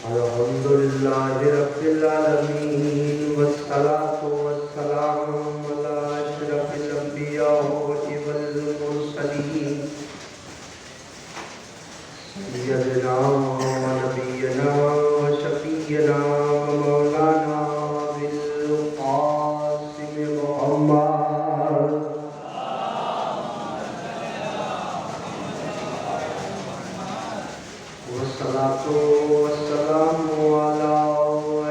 الحمد لله رب العالمين والصلاة والسلام على أشرف الأنبياء والمرسلين سيدنا ونبينا وشفينا ومولانا بالقاسم محمد والصلاة والسلام على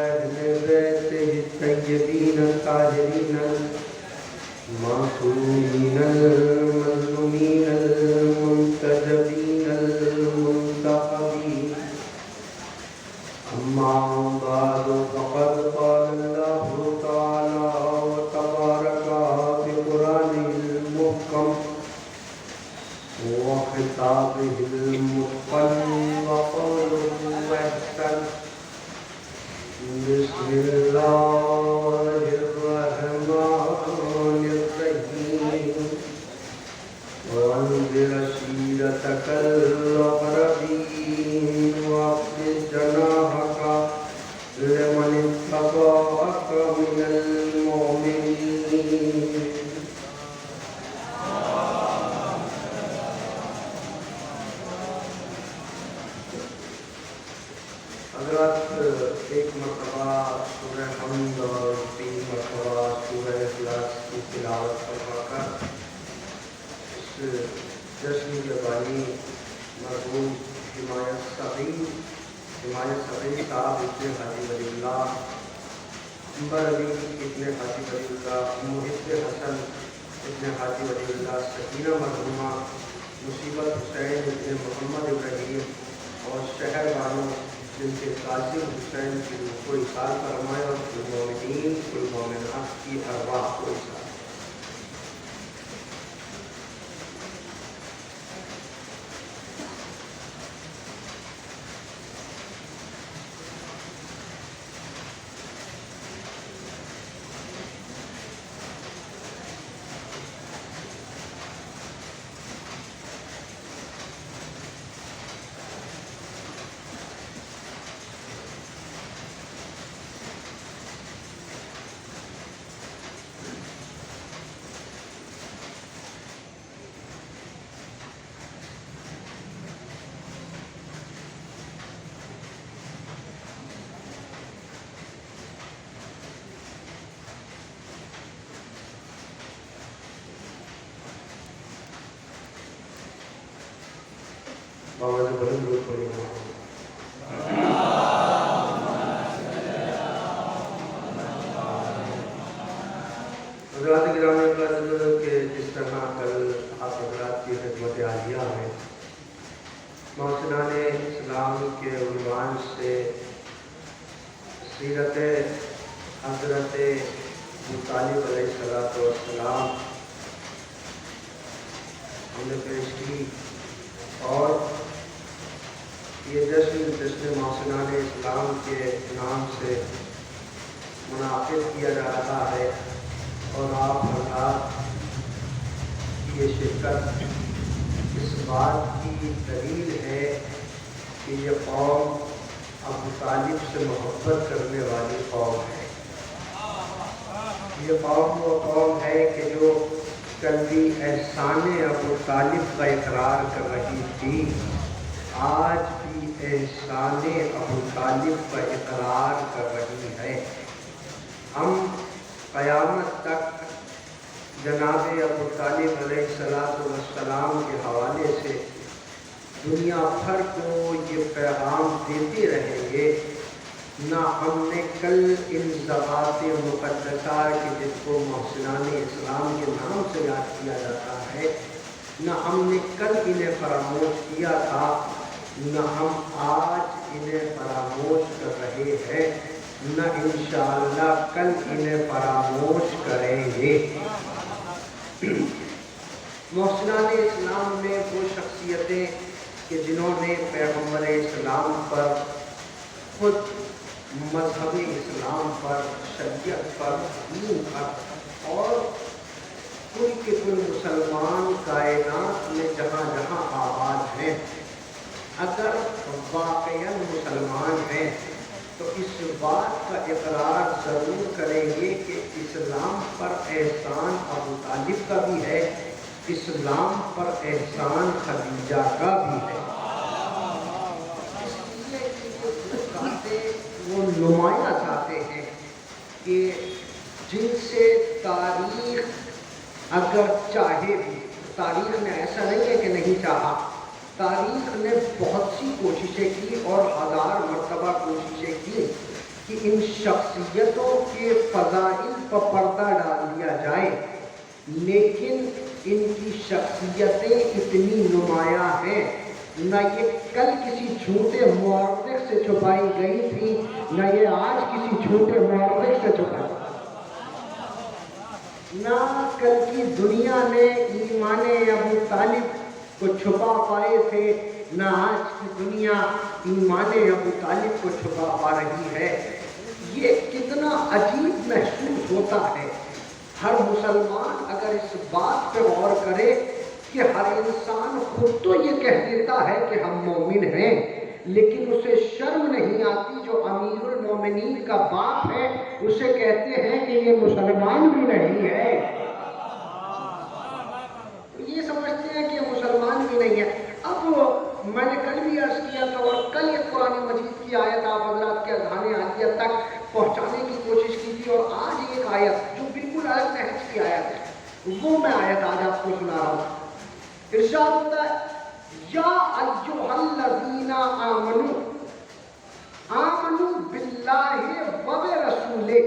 أهل بيته الطيبين الطاهرين المعصومين المظلومين المنتجبين المنتخبين. أما بعد فقد قال الله تعالى وتبارك بقرآنه المحكم وخطابه المتقن وقوله أحسن. بسم الله الرحمن الرحيم. وأنذر عشيرتك الأقربين واخفض جناحك لمن اتبعك من المؤمنين. حضرات ایک مرتبہ سورہ حمد اور 3 مرتبہ سورہ اخلاص کی تلاوت فرما کر اس جشن کے بانی مرحوم حمایت صغیر صاحب ابن حاجی ولی اللہ، عمر علی ابن حاجی ولی اللہ، محب حسن ابن حاجی ولی اللہ، سکینہ مرحومہ، مصیبت حسین ابن محمد ابراہیم اور شہر بانو جن کے قاسم حسین کی روح کو احسان فرمائے اور کل مومنین کل مومنات کی ارواح کو احسان. بابا سے بلند روز پڑی حضرات گرامی قدر کے جس طرح کل آپ حضرات کی خدمت عالیہ میں محسنان اسلام کے عنوان سے سیرت حضرت ابو طالب علیہ السلام ہم نے پیش کی، اور یہ جشن محسنان اسلام کے نام سے منعقد کیا جا رہا ہے، اور آپ حضرات کی یہ شرکت اس بات کی دلیل ہے کہ یہ قوم ابو طالب سے محبت کرنے والی قوم ہے. یہ قوم وہ قوم ہے کہ جو کل بھی احسان ابو طالب کا اقرار کر رہی تھی، آج بھی احسان ابو طالب کا اقرار کر رہی ہے. ہم قیامت تک جناب ابو طالب علیہ السلام کے حوالے سے دنیا بھر کو یہ پیغام دیتے رہیں گے. نہ ہم نے کل ان ذوات مقدسہ کہ جس کو محسنان اسلام کے نام سے یاد کیا جاتا ہے، نہ ہم نے کل انہیں فراموش کیا تھا، نہ ہم آج انہیں فراموش کر رہے ہیں، نہ انشاءاللہ کل انہیں فراموش کریں گے. محسنان اسلام میں وہ شخصیتیں کہ جنہوں نے پیغمبر اسلام پر، خود مذہب اسلام پر، شریعت پر، دین پر، اور کل کے کل مسلمان کائنات میں جہاں جہاں آباد ہیں، اگر واقعاً مسلمان ہیں تو اس بات کا اقرار ضرور کریں گے کہ اسلام پر احسان ابو طالب کا بھی ہے، اسلام پر احسان خدیجہ کا بھی ہے۔ اس لیے کہ وہ ذاتیں وہ نمایاں ذاتیں ہیں کہ جن سے تاریخ اگر چاہے بھی، تاریخ نے ایسا نہیں ہے کہ نہیں چاہا، تاریخ نے بہت سی کوششیں کی اور ہزار مرتبہ کوششیں کی کہ ان شخصیتوں کے فضائل پر پردہ ڈال دیا جائے، لیکن ان کی شخصیتیں اتنی نمایاں ہیں، نہ یہ کل کسی جھوٹے مورخ سے چھپائی گئی تھی، نہ یہ آج کسی جھوٹے مورخ سے چھپائی، نہ کل کی دنیا نے ایمان ابو طالب کو چھپا پائے تھے، نہ آج کی دنیا ایمان ابو طالب کو چھپا پا رہی ہے۔ یہ کتنا عجیب محسوس ہوتا ہے۔ ہر مسلمان اگر اس بات پہ غور کرے کہ ہر انسان خود تو یہ کہہ دیتا ہے کہ ہم مومن ہیں، لیکن اسے شرم نہیں آتی، جو امیر المومنین کا باپ ہے اسے کہتے ہیں کہ یہ مسلمان بھی نہیں ہے، یہ سمجھتے ہیں کہ یہ مسلمان بھی نہیں ہے۔ اب میں نے کل بھی عرض کیا تھا اور کل ایک قرآن مجید کی آیت آپ حضرات کے اذہان عالیہ تک پہنچانے کی کوشش کی تھی، اور آج ایک آیت جو بالکل الگ نہج کی آیت ہے وہ میں آیت آج آپ کو سنا رہا ہوں۔ ارشاد ہوتا ہے یا ایھا الذین آمنوا باللہ و برسولہ،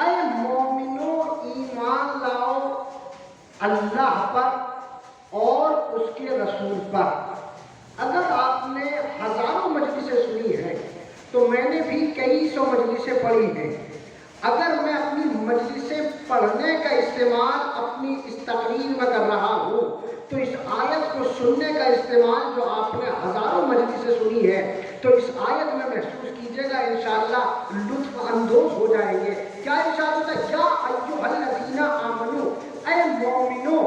اے مومنو ایمان لاؤ اللہ پر اور اس کے رسول پر۔ اگر آپ نے ہزاروں مجلسیں سنی ہیں تو میں نے بھی کئی سو مجلسیں پڑھی ہیں، اگر میں اپنی مجلسیں پڑھنے کا استعمال اپنی اس تقریر میں کر رہا ہوں تو اس آیت کو سننے کا استعمال جو آپ نے ہزاروں مجلسیں سنی ہے تو اس آیت میں محسوس کیجئے گا، انشاءاللہ لطف اندوز ہو جائیں گے۔ کیا ارشاد ہوتا ہے یا ایھا الذین آمنوا، اے مومنو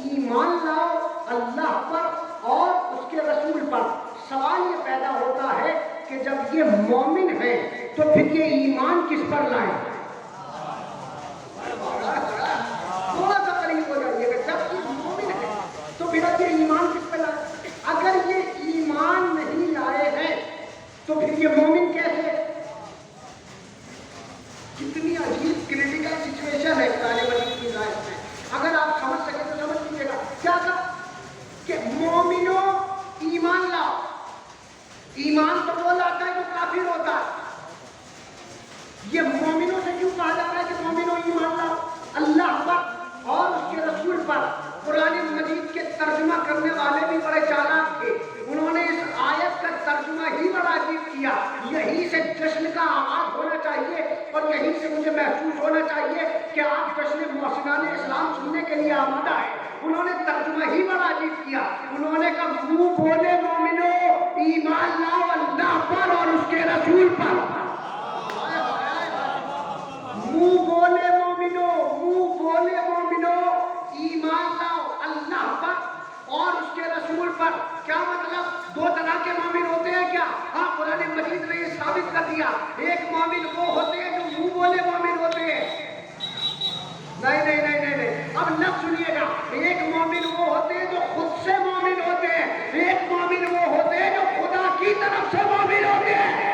ایمان لاؤ اللہ پر اور اس کے رسول پر۔ سوال یہ پیدا ہوتا ہے کہ جب یہ مومن ہیں تو پھر یہ ایمان کس پر لائیں؟ تھوڑا سا قریب ہو جائیے کہ جب یہ مومن ہے تو پھر یہ ایمان کس پر لائیں؟ اگر یہ ایمان نہیں لائے ہیں تو پھر یہ مومن کیسے؟ کتنی عجیب کریٹیکل سچویشن ہے قرآن مجید کی آیت میں، اگر آپ سمجھ سکیں تو سمجھ لیجیے گا۔ کیا کہا کہ مومنو ایمان لاؤ، ایمان تو وہ لاتا ہے جو کافر ہوتا ہے، یہ مومنوں سے کیوں کہا جاتا ہے کہ مومنو ایمان لاؤ؟ اللہ پر اور اس کے رسول پر۔ قرآن مجید کے ترجمہ کرنے والے بھی بڑے چالاک تھے، انہوں نے اس آیت کا ترجمہ ہی بڑا عجیب کیا۔ یہی سے جشن کا آغاز ہونا چاہیے اور یہی سے مجھے محسوس ہونا چاہیے کہ آپ جشن محسنان اسلام سننے کے لیے آمادہ ہے۔ انہوں نے ترجمہ ہی بڑا عجیب کیا، انہوں نے کہا منہ بولے مومنو ایمان لاؤ اللہ پر اور اس کے رسول پر۔ منہ بولے مومنو، منہ بولے مومنو ایمان لاؤ اللہ پر اور اس کے رسول پر۔ کیا مطلب؟ دو طرح کے مومن ہوتے ہیں کیا؟ ہاں، قرآن مجید نے یہ ثابت کر دیا، ایک مومن وہ ہوتے ہیں جو منہ بولے مومن ہوتے ہیں۔ نہیں نہیں نہیں نہیں نہیں، اب نہ سنیے گا، ایک مومن وہ ہوتے ہیں جو خود سے مومن ہوتے ہیں، ایک مومن وہ ہوتے ہیں جو خدا کی طرف سے مومن ہوتے ہیں۔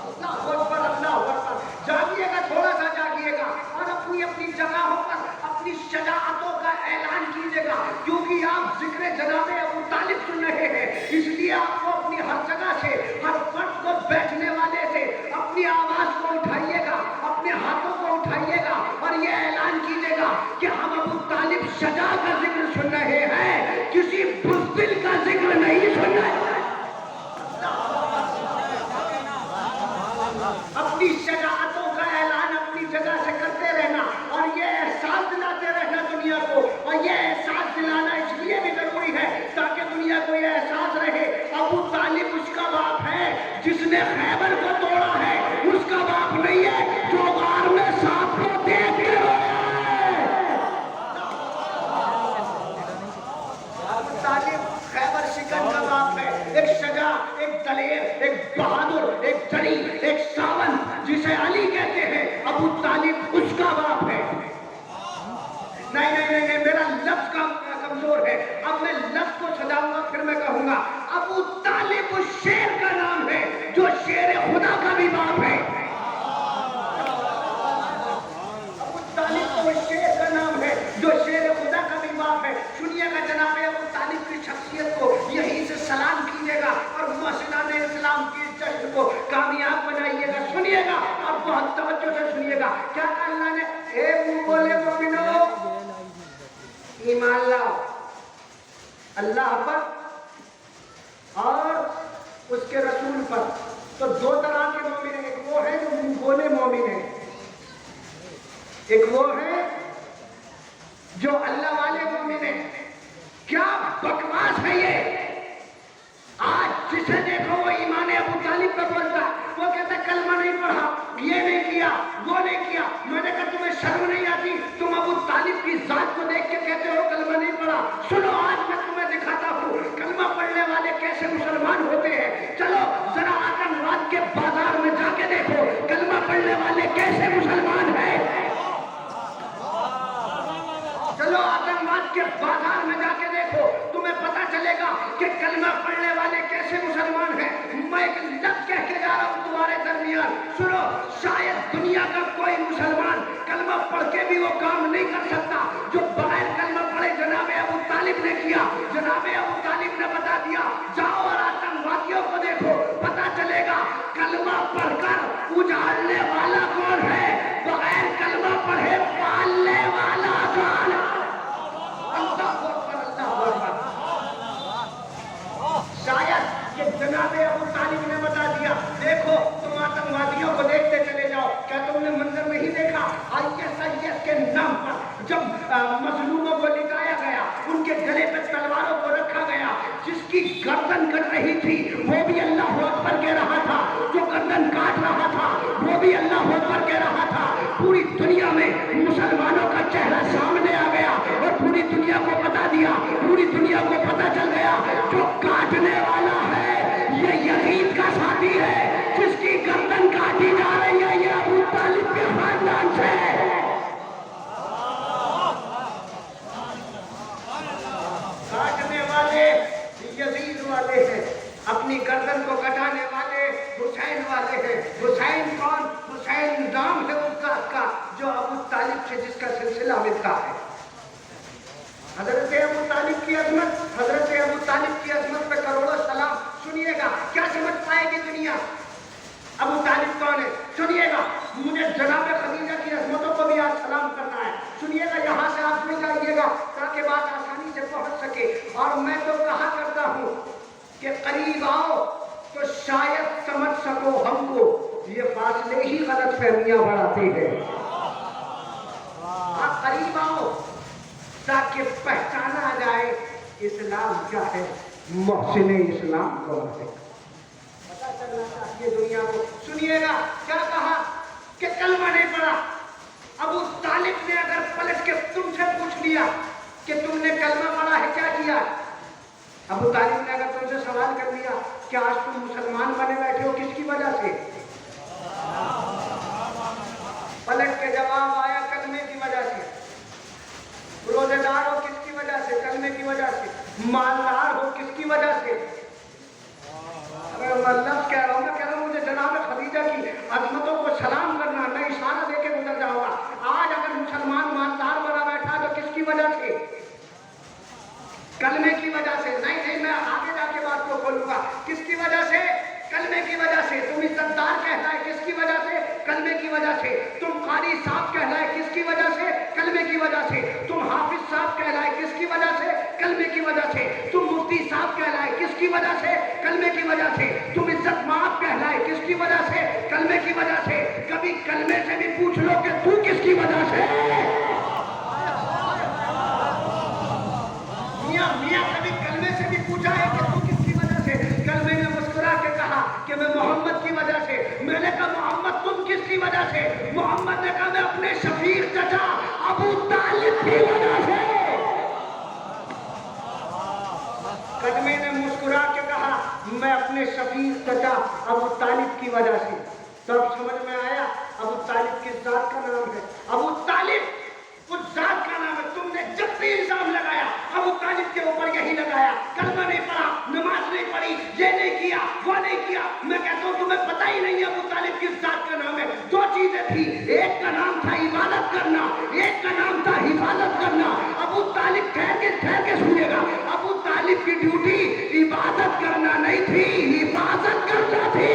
اللہ اکبر، اللہ اکبر۔ جاگیے گا، تھوڑا سا جاگیے گا اور اپنی اپنی جگہوں پر اپنی شجاعتوں کا اعلان کیجیے گا، کیونکہ آپ ذکر جناب ابو طالب سن رہے ہیں، اس لیے آپ کو اپنی ہر جگہ سے، ہر فرد کو، بیٹھنے والے سے اپنی آواز کو اٹھائیے گا، اپنے ہاتھوں کو اٹھائیے گا اور یہ اعلان کیجیے گا کہ ہم ابو طالب شجاع کا ذکر سن رہے ہیں، کسی بزدل کا ذکر نہیں سن رہے ہیں۔ اپنی شجاعتوں کا اعلان اپنی جگہ سے کرتے رہنا اور یہ احساس دلاتے رہنا دنیا کو، اور یہ احساس دلانا اس لیے بھی ضروری ہے تاکہ دنیا کو یہ احساس رہے ابو طالب اس کا باپ ہے جس نے خیبر کو توڑا ہے، اس کا باپ نہیں ہے جو غار میں سانپ کو دیکھ کے رویا ہے۔ ابو طالب خیبر شکن کا باپ ہے، ایک شجاع، ایک دلیر، ایک بہادر، ایک جری اور توجہ سے سنیے گا کیا کہا اللہ نے، اے منہ بولے مومنو ایمان لاؤ اللہ پر اور اس کے رسول پر۔ تو دو طرح کے مومن ہیں، ایک وہ ہے جو منہ بولے مومن ہے، ایک وہ ہے جو اللہ والے مومن ہیں۔ کیا بکواس ہے یہ! آج جسے دیکھو وہ ایمان ابو طالب کا بولتا ہے، وہ کہتا ہے کلمہ نہیں پڑھا، یہ نہیں کیا، وہ نہیں کیا۔ میں نے کہا تمہیں شرم نہیں آتی؟ تم ابو طالب کی ذات کو دیکھ کے کہتے ہو کلمہ نہیں پڑھا۔ سنو آج میں تمہیں دکھاتا ہوں کلمہ پڑھنے والے کیسے مسلمان ہوتے ہیں۔ چلو ذرا آتنکواد کے بازار میں جا کے دیکھو کلمہ پڑھنے والے کیسے مسلمان ہیں۔ چلو آتنکواد کے بازار میں جا کے دیکھو، تمہیں پتا چلے گا کہ کلمہ پڑھنے والے کیسے مسلمان ہیں۔ میں ایک لفظ کہہ کے جا رہا ہوں تمہارے درمیان، سنو، شاید دنیا کا کوئی مسلمان کلمہ پڑھ کے بھی وہ کام نہیں کر سکتا جو بغیر کلمہ پڑھے جناب ابو طالب نے کیا۔ جناب ابو طالب نے بتا دیا، جاؤ اور آتنکوادیوں کو دیکھو، پتا چلے گا کلمہ پڑھ کر اجاڑنے والا کون ہے، بغیر کلمہ پڑھے پالنے والا کون ہے۔ شاید کہ جناب ابو طالب نے بتا دیا، دیکھو تم آتنکوادیوں کو دیکھتے چلے جاؤ، کیا تم نے منظر نہیں دیکھا ISIS کے نام پر جب مظلوموں کو لٹایا گیا، ان کے گلے پہ تلواروں کو رکھا گیا، جس کی گردن کٹ رہی تھی وہ بھی اللہ اکبر کہہ رہا تھا، جو گردن کاٹ رہا تھا وہ بھی اللہ اکبر کہہ رہا تھا۔ پوری دنیا میں مسلمانوں کا چہرہ سامنے آ گیا اور پوری دنیا کو بتا دیا، پوری دنیا کو پتا چل گیا جو کاٹنے والا ہے یہ یزید کا ساتھی ہے، جس کی گردن کاٹی جا رہی ہے یہ ابو طالب کے خاندان سے ہے۔ کاٹنے والے یزید والے ہیں، اپنی گردن کو کٹانے والے حسین والے ہیں۔ حسین کون؟ حسین نام ہے اس ذات کا جو ابو طالب سے جس کا سلسلہ ملتا ہے۔ حضرت ابو طالب کی عظمت، حضرت ابو طالب کی عظمت پہ کروڑوں سلام۔ سنیے گا کیا سمجھ پائے گی دنیا ابو طالب کون ہے؟ سنیے گا، مجھے جناب خدیجہ کی عظمتوں کو بھی آج سلام کرنا ہے۔ سنیے گا، یہاں سے آپ سن جائیے گا تاکہ بات آسانی سے پہنچ سکے۔ اور میں تو کہا کرتا ہوں کہ قریب آؤ تو شاید سمجھ سکو ہم کو، یہ فاصلے ہی غلط فہمیاں بڑھاتے ہیں۔ آپ قریب آؤ تاکہ پہچانا جائے اسلام کیا ہے، محسن اسلام کون ہے، پتا چلنا چاہیے دنیا کو۔ سنیے گا کیا کہا کہ کلمہ نہیں پڑھا۔ ابو طالب نے اگر پلٹ کے تم سے پوچھ لیا کہ تم نے کلمہ پڑھا ہے کیا کیا، ابو طالب نے اگر تم سے سوال کر لیا کہ آج تم مسلمان بنے بیٹھے ہو کس کی وجہ سے، پلٹ کے جواب آیا کلمے کی وجہ سے۔ روزے دار ہو کس کی وجہ سے، کلمے کی وجہ سے۔ مالدار ہو کس کی وجہ سے۔ اگر میں لفظ کہہ رہا ہوں، میں کہہ رہا ہوں مجھے جناب خدیجہ کی عظمتوں کو سلام کرنا، میں اشارہ دے کے گزر جاؤں گا۔ آج اگر مسلمان مالدار بنا بیٹھا تو کس کی وجہ سے، کلمے کی وجہ سے۔ نہیں میں آگے جا کے بات کو کھولوں گا، کس کی وجہ سے، کلمے کی وجہ سے۔ تم عزت دار کہلائے کس کی وجہ سے، کلمے کی وجہ سے۔ تم قاری صاحب کہلائے کس کی وجہ سے، کلمے کی وجہ سے۔ تم حافظ صاحب کہلائے کس کی وجہ سے، کلمے کی وجہ سے۔ تم مفتی صاحب کہلائے کس کی وجہ سے، کلمے کی وجہ سے۔ تم عزت مآب کہلائے کس کی وجہ سے، کلمے کی وجہ سے۔ کبھی کلمے سے بھی پوچھ لو کہ تو کس کی وجہ سے۔ میاں کبھی کلمے سے بھی پوچھا ہے کہ تو کس کی وجہ سے۔ کلمے نے مسکرا کے کہا کہ میں محمد کی وجہ سے۔ میں نے کہا محمد تم کس کی وجہ سے؟ محمد نے کہا میں اپنے شفیق چچا ابو طالب کی وجہ سے۔ کلمے نے مسکرا کے کہا میں اپنے شفیق چچا ابو طالب کی وجہ سے۔ تب سمجھ میں آیا ابو طالب کس ذات کا نام ہے۔ ابو طالب اس ذات کا نام ہے۔ تم نے جب بھی الزام لگایا ابو طالب کے اوپر یہی لگایا، کلمہ نہیں پڑھا، نماز نہیں پڑھی، یہ نہیں کیا، وہ نہیں کیا۔ میں کہتا ہوں تمہیں پتہ ہی نہیں ابو طالب کس ذات کا نام ہے۔ دو چیزیں تھی، ایک کا نام تھا عبادت کرنا، ایک کا نام تھا حفاظت کرنا۔ ابو طالب ٹھہر کے سنیے گا، ابو طالب کی ڈیوٹی عبادت کرنا نہیں تھی، حفاظت کرنا تھی۔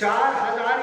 4000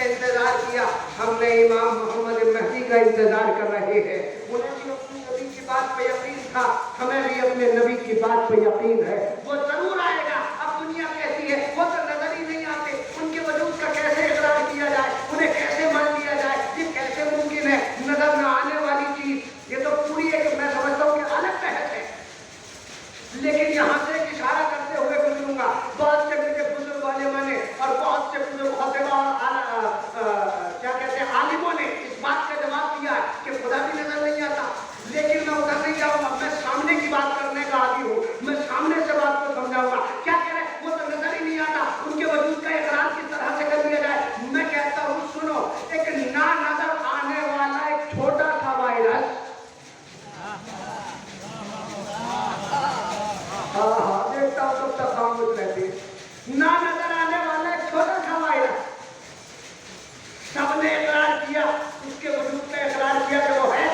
کا انتظار کیا، ہم نے امام محمد مہدی کا انتظار کر رہے ہیں۔ انہیں بھی اپنی نبی کی بات پہ یقین تھا، ہمیں بھی اپنے نبی کی بات پہ یقین ہے، وہ ضرور آئے گا۔ اب دنیا کیسی ہے، وہ تو نظر ہی نہیں آتے، ان کے وجود کا کیسے اقرار کیا جائے، انہیں کیسے مان لیا جائے، یہ کیسے ممکن ہے؟ نظر نہ آنے والی چیز، یہ تو پوری ایک میں سمجھتا ہوں کہ الگ بحث ہے۔ لیکن یہاں سے ایک اشارہ کرتے ہوئے گزروں گا، بہت سے میرے بزرگ علماء نے اور بہت سے بزرگ خطبہ اور کیا کہتے ہیں عالموں نے اس بات کا جواب دیا ہے کہ خدا بھی نظر نہیں آتا، لیکن میں ادھر نہیں جاؤں گا، میں سامنے کی بات کرنے کا عادی ہوں، میں سامنے سے بات کو سمجھاؤں گا۔ کیا کہہ رہے ہیں؟ وہ تو نظر ہی نہیں آتا، ان کے وجود کا اقرار کس طرح سے کر لیا جائے؟ میں کہتا ہوں سنو، ایک نہ نظر آنے والا ایک چھوٹا سا وائرس، دیکھتا ہوں تب تک خاموش رہتے، نہ نظر آنے والا ایک چھوٹا سا وائرس، سب نے اقرار کیا، اس کے وجود کا اقرار کیا کہ وہ ہے۔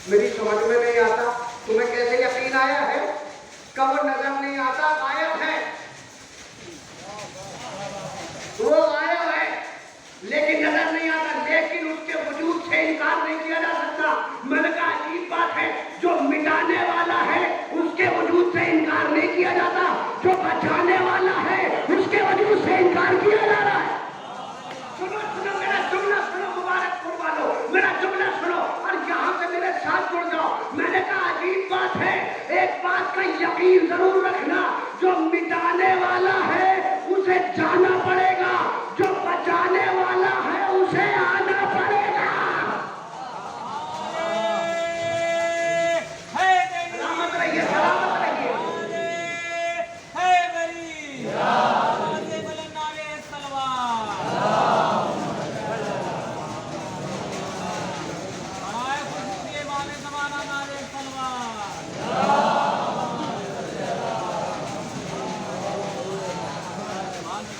میری سمجھ میں نہیں آتا تمہیں کیسے یقین آیا ہے کہ وہ نظر نہیں آتا، غائب ہے، وہ غائب ہے لیکن نظر نہیں آتا، لیکن اس کے وجود سے انکار نہیں کیا جا سکتا۔ میں نے کہا عجیب بات ہے، جو مٹانے والا ہے اس کے وجود سے انکار نہیں کیا جاتا، جو بچانے والا ہے اس کے وجود سے انکار کیا جا رہا ہے۔ سنو سنو میرا جملہ سنو، مبارک پور والوں میرا جملہ سنو اور یہاں سے میرے ساتھ جڑ جاؤ۔ میں نے کہا عجیب بات ہے، ایک بات کا یقین ضرور رکھنا، جو مٹانے والا ہے اسے جانا پڑے گا، جو بچانے والا ہے اسے آنا پڑے گا۔ سلامت رہیے، سلامت رہیے۔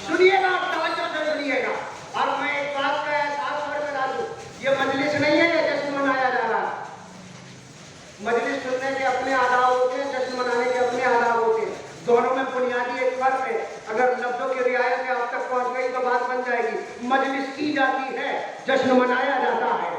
سنیے گا، توجہ سے سنیے گا، اور میں ایک بات کا احساس برقرار دوں، یہ مجلس نہیں ہے، یہ جشن منایا جا رہا ہے۔ مجلس سننے کے اپنے آداب ہوتے ہیں، جشن منانے کے اپنے آداب ہوتے ہیں، دونوں میں بنیادی ایک فرق ہے۔ اگر لفظوں کی رعایت آپ تک پہنچ گئی تو بات بن جائے گی۔ مجلس کی جاتی ہے، جشن منایا جاتا ہے۔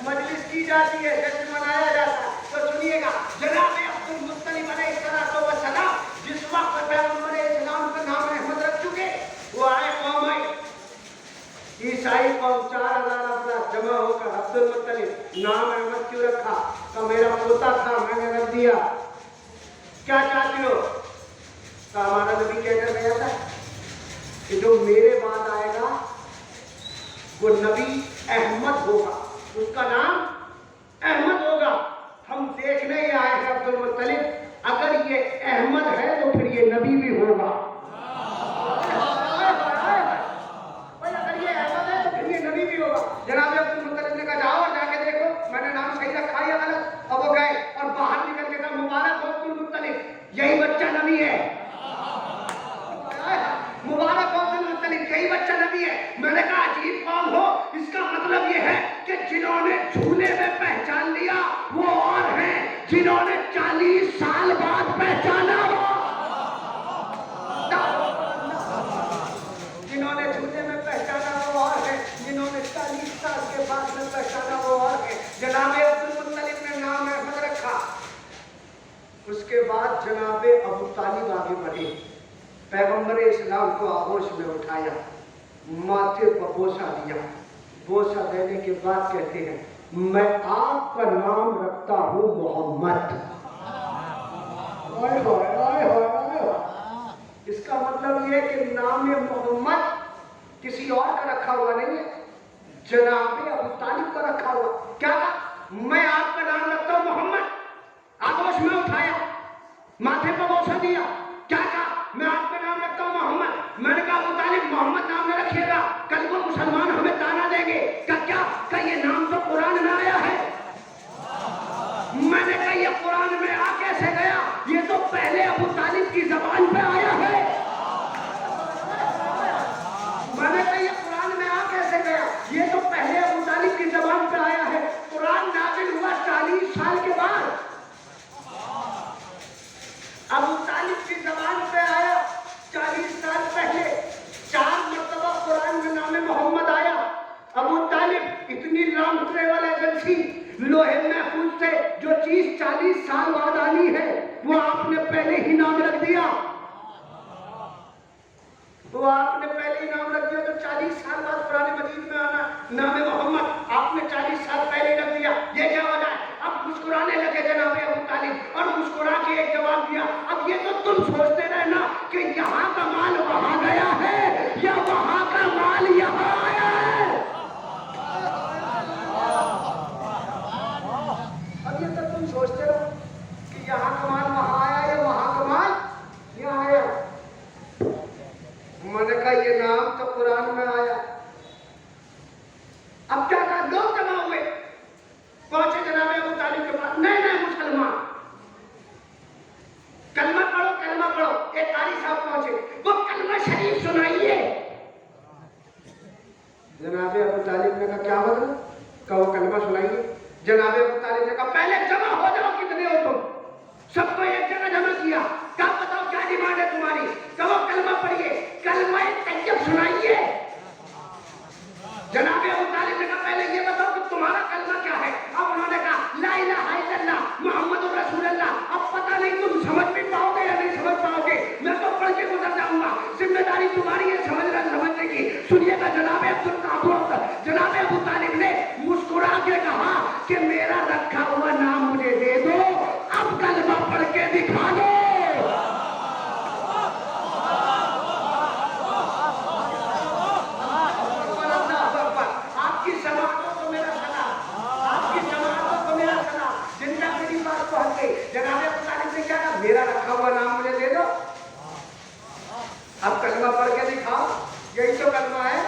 مجلس کی جاتی ہے، جشن منایا جاتا ہے۔ تو سنیے گا، جناب عبد المطلب علیہ السلام جس وقت پیغمبر اسلام کا نام احمد رکھ چکے، وہ آئے قوم آئی، عیسائی قوم 4000 افراد جمع ہو کر عبد المطلب نام احمد کیوں رکھا؟ کہ میرا پوتا تھا، میں نے رکھ دیا۔ کیا چاہتے ہو؟ کہ ہمارا نبی کہہ کر گیا تھا کہ جو میرے بعد آئے گا وہ نبی احمد ہوگا، اس کا نام احمد ہوگا۔ ہم دیکھنے ہی آئے ہیں عبد المطلب، اگر یہ احمد ہے تو پھر یہ نبی بھی ہوگا۔ اگر یہ احمد ہے تو پھر یہ نبی بھی ہوگا۔ جناب عبد المطلب نے کہا جاؤ اور جا کے دیکھو میں نے نام صحیح رکھا یا غلط۔ اور وہ گئے اور باہر نکل کے کہا مبارک ہو عبد المطلب، یہی بچہ نبی ہے، مبارک ہو عبد المطلب، یہی بچہ نبی ہے۔ میں نے کہا عجیب قوم ہو، اس کا مطلب یہ ہے کہ جنہوں نے جھولے میں پہچان لیا وہ اور ہیں، جنہوں نے 40 سال بعد پہچانا وہ، جنہوں نے جھولے میں پہچانا وہ اور ہیں، جنہوں نے 40 سال کے بعد میں پہچانا وہ اور ہیں۔ جناب عبد المطلب نے نام احمد رکھا، اس کے بعد جناب ابو طالب آگے بڑھے، پیغمبر اسلام کو آغوش میں اٹھایا، ماتھے پر بوسہ دیا، بوسہ دینے کے بعد کہتے ہیں میں آپ کا نام رکھتا ہوں محمد۔ اس کا مطلب یہ ہے کہ نام محمد کسی اور کا رکھا ہوا نہیں ہے، جناب ابو طالب کا رکھا ہوا۔ کیا کہا؟ میں آپ کا نام رکھتا ہوں محمد، آغوش میں اٹھایا، ماتھے پر بوسہ دیا، کیا کہا؟ میں آپ کا نام رکھتا ہوں محمد۔ میں نے کہا ابو طالب محمد نام نہ رکھیے گا، کل کو مسلمان ہمیں تانا دیں گے کہ کیا کہ یہ نام تو قرآن میں آیا ہے۔ میں نے کہا یہ قرآن میں آ کیسے گیا؟ یہ تو پہلے ابو طالب کی زبان پہ آیا ہے۔ میں نے کہا یہ قرآن میں آ کیسے گیا؟ یہ تو پہلے ابو طالب کی زبان پہ آیا ہے۔ قرآن نازل ہوا 40 سال کے بعد، ابو طالب کی اتنی لانگ ٹریول ایجنسی لوہے محفوظ سے جو چیز 40 سال بعد آنی ہے وہ آپ نے پہلے ہی نام رکھ دیا، تو آپ نے پہلے ہی نام رکھ دیا، تو 40 سال بعد قرآن مجید میں آنا نام محمد آپ نے 40 سال پہلے رکھ دیا، یہ کیا وجہ ہے؟ اب مسکرانے لگے جناب ابو طالب اور مسکرا کے ایک جواب دیا، اب یہ تو تم سوچتے رہنا کہ یہاں کا مال وہاں گیا ہے یا وہاں کا مال یہاں آیا ہے، اب یہ تو تم سوچتے رہو کہ یہاں کا مال وہاں آیا یا وہاں کا مال یہاں آیا۔ میں نے کہا یہ نام تو قرآن میں آیا، اب کیا کہا؟ لوگ جمع ہوئے، پہنچے جناب ابو طالب کے پاس، نئے نئے مسلمان، کلمہ پڑھو کلمہ پڑھو، ایک قاری صاحب پہنچے، وہ کلمہ شریف سنائیے۔ جناب ابو طالب نے کہا کیا مطلب؟ کہا وہ کلمہ سنائیے۔ جناب ابو طالب نے کہا پہلے جمع ہو جاؤ، کتنے ہو تم؟ سب کو ایک جگہ جمع کیا، کہا بتاؤ کیا ڈیمانڈ ہے تمہاری؟ کہا وہ کلمہ پڑھیے، کلمہ طیب سنائیے۔ جناب ابو طالب نے کہا پہلے یہ بتاؤ کہ تمہارا کلمہ کیا ہے؟ اب انہوں نے کہا لا الہ الا اللہ محمد رسول اللہ۔ اب پتہ نہیں تم سمجھ بھی پاؤ گے یا نہیں سمجھ پاؤ گے، میں تو پڑھ کے گزر جاؤں گا، ذمہ داری تمہاری ہے سمجھنے کی۔ سنیے گا جناب جناب ابو طالب نے مسکرا کے کہا کہ میرا رکھا ہوا نام مجھے دے دو، اب کلمہ پڑھ کے دکھا دو۔ جناب ابو طالب نے کیا کہا؟ میرا رکھا ہوا نام مجھے دے دو، اب کلمہ پڑھ کے دکھاؤ، یہی تو کلمہ ہے۔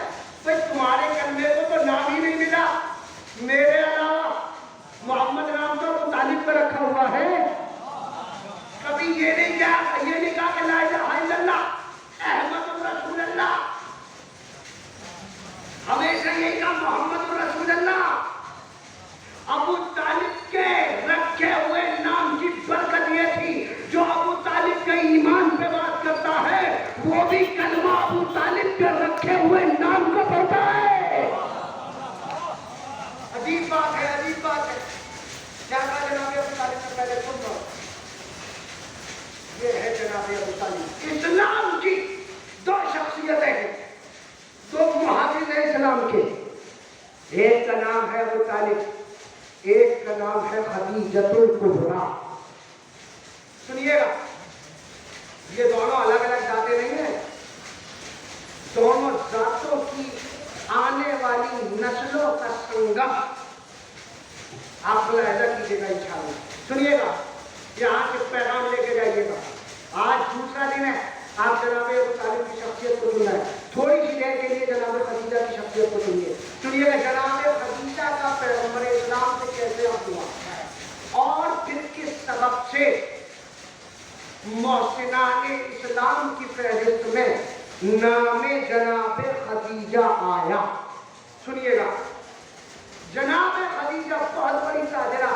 بھائی تمہارے کلمے کو تو نام ہی نہیں ملا، میرے علاوہ محمد نام تو ابو طالب پہ رکھا ہوا ہے، کبھی یہ نہیں کہا کہ لا الہ الا اللہ احمد رسول اللہ، ہمیشہ یہی کہا محمد رسول اللہ۔ ابو طالب کے رکھے ہوئے نام کی برکت یہ تھی، جو ابو طالب کے ایمان پہ بات کرتا ہے وہ بھی کلمہ ابو طالب کے رکھے ہوئے نام کو پڑھتا ہے۔ عجیب بات ہے، عجیب بات ہے۔ کیا کہا جناب ابو طالب نے؟ پہلے سن لو، یہ ہے جناب ابو طالب۔ اسلام کی دو شخصیتیں ہیں، دو محافظ ہیں اسلام کے، ایک کا نام ہے ابو طالب، ایک کا نام ہے خدیجہ الکبریٰ۔ سنیے گا، یہ دونوں الگ الگ ذاتیں نہیں ہیں، دونوں ذاتوں کی آنے والی نسلوں کا سنگم، آپ ملاحظہ کیجیے گا انشاءاللہ۔ سنیے گا، یہاں سے پیغام لے کے جائیے گا۔ آج دوسرا دن ہے، آپ جناب ابو طالب کی شخصیت کو سننا ہے، تھوڑی سی دیر کے لیے جناب خدیجہ کی شخصیت کو سنیے۔ سنیے گا جناب خدیجہ کا پیغمبر اسلام سے کیسے ہوا اور پھر کس سبب سے محسنان اسلام کی فہرست میں نام جناب خدیجہ آیا۔ سنیے گا، جناب خدیجہ بہت بڑی تاجرہ،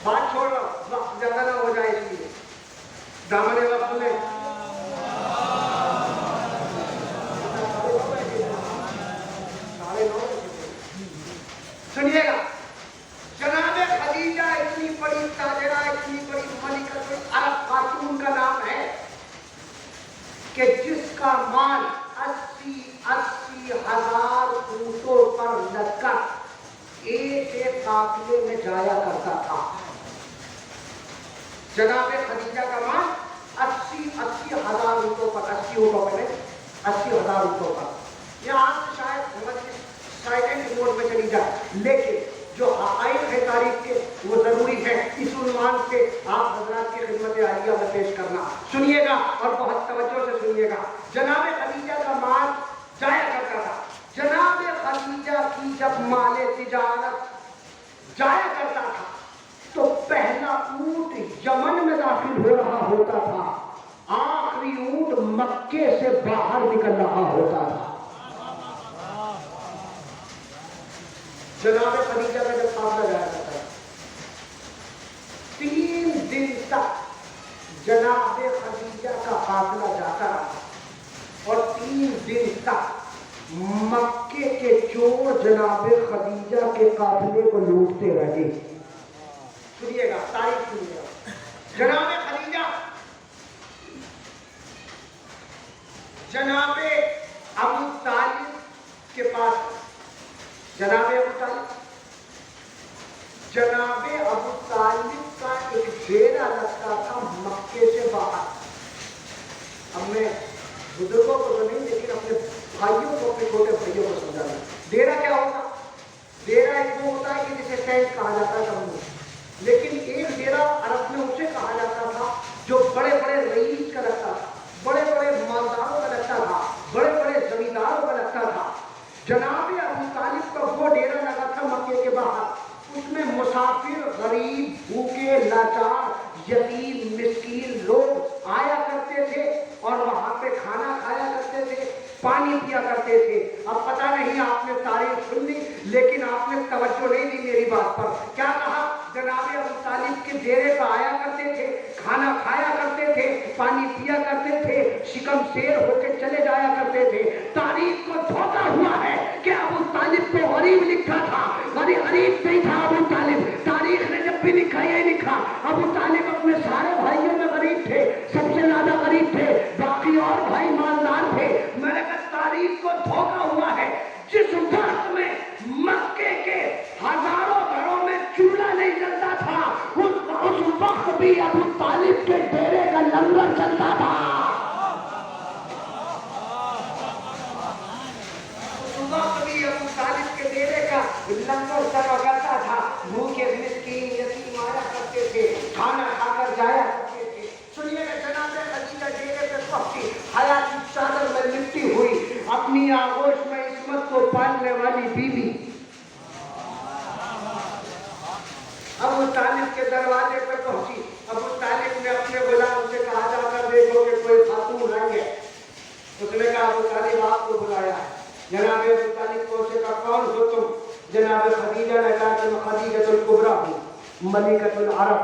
بات چھوڑ رہا ہوں وقت زیادہ نہ ہو جائے اس لیے، دامن وقت میں سنیے گا، جناب خدیجہ اتنی بڑی تاجرہ، اتنی بڑی ملکۃ العرب خاتون کا نام ہے کہ جس کا مال 80 ہزار اونٹوں پر لد کر ایک ایک قافلے میں جایا کرتا تھا۔ جناب خدیجہ کا مال 80 ہزار اونٹوں پر، 80 اونٹوں پر نہیں، 80 ہزار اونٹوں پر۔ یہاں سے شاید سائلنٹ موڈ میں چلی جائے، لیکن جو حقائق ہے تاریخ کے وہ ضروری ہے اس عنوان سے آپ حضرات کی خدمت عالیہ میں پیش کرنا۔ سنیے گا اور بہت توجہ سے سنیے گا، جناب خدیجہ کا مال جایا کرتا تھا۔ جناب خدیجہ کی جب مال تجارت جایا کرتا تھا تو پہلا اونٹ یمن میں داخل ہو رہا ہوتا تھا، آخری اونٹ مکے سے باہر نکل رہا ہوتا تھا۔ جناب خدیجہ کا جب قافلہ جایا کرتا ہے، 3 دن تک جناب خدیجہ کا قافلہ جاتا رہا اور 3 دن تک مکے مکے کے چور جناب خدیجہ کے قافلے کو لوٹتے رہے. سنیے گا تاریخ سنیے گا. جناب خدیجہ جناب ابو طالب کے پاس، جناب ابو طالب کا ایک ڈیرا لگتا تھا مکے سے باہر. اب میں بزرگوں کو تو نہیں لیکن اپنے بھائیوں کو، اپنے چھوٹے بھائیوں کو سمجھانا. ڈیرا کیا ہوتا؟ ڈیرا ایک وہ ہوتا ہے کہ جسے ٹینٹ کہا جاتا ہے سمجھو، لیکن ایک ڈیرا عرب میں اسے کہا جاتا تھا جو بڑے بڑے رئیس کا لگتا تھا، بڑے بڑے مالداروں کا لگتا تھا، بڑے بڑے زمینداروں کا لگتا تھا. جناب ابو طالب کا وہ ڈیرا لگا تھا مکے کے باہر. اس میں مسافر، غریب، بھوکے، لاچار، یتیم، مسکین لوگ آیا کرتے تھے اور وہاں پہ کھانا کھایا کرتے تھے، پانی پیا کرتے تھے. اب پتہ نہیں آپ نے تاریخ سن لی لیکن آپ نے توجہ نہیں دی میری بات پر. کیا کہا؟ جناب ابو طالب کے ڈیرے پہ آیا کرتے تھے، کھانا کھایا کرتے تھے، پانی پیا کرتے تھے، شکم سیر ہو کے چلے جایا کرتے تھے. تاریخ کو دھوکا ہوا ہے کہ ابو طالب کو غریب لکھا تھا، غریب نہیں تھا ابو طالب. تاریخ نے جب بھی لکھا یہ لکھا ابو طالب اپنے سارے بھائیوں میں غریب تھے، سب سے زیادہ غریب تھے، باقی اور بھائی مالدار تھے. میں نے کہا تاریخ کو دھوکا ہوا ہے. جس وقت میں مکے کے ہزاروں گھروں میں چولہا نہیں جلتا تھا اس وقت بھی ابو طالب کے ڈیرے کا لنگر چلتا تھا. اس وقت بھی ابو طالب کے ڈیرے کا لنگر چلتا تھا. بھوکے مسکین یتیم آیا کرتے تھے، کھانا کھا کر جایا کرتے تھے. سنیے گا جناب خدیجہ ڈیرے پہ پہنچی، حیا کی چادر میں لپٹی ہوئی، اپنی آغوش میں عصمت کو پالنے والی بیوی. ابو طالب کے دروازے پہ پہنچی. ابو طالب نے اپنے غلام سے کہا جا کر دیکھو کہ کوئی خاتون آئی ہے. اس نے کہا ابو طالب آپ کو بلایا ہے. جناب ابو طالب کو سے کہا کون ہو تم؟ جناب خدیجہ نے کہا کہ میں خدیجہ الکبریٰ ہوں، ملکۃ العرب،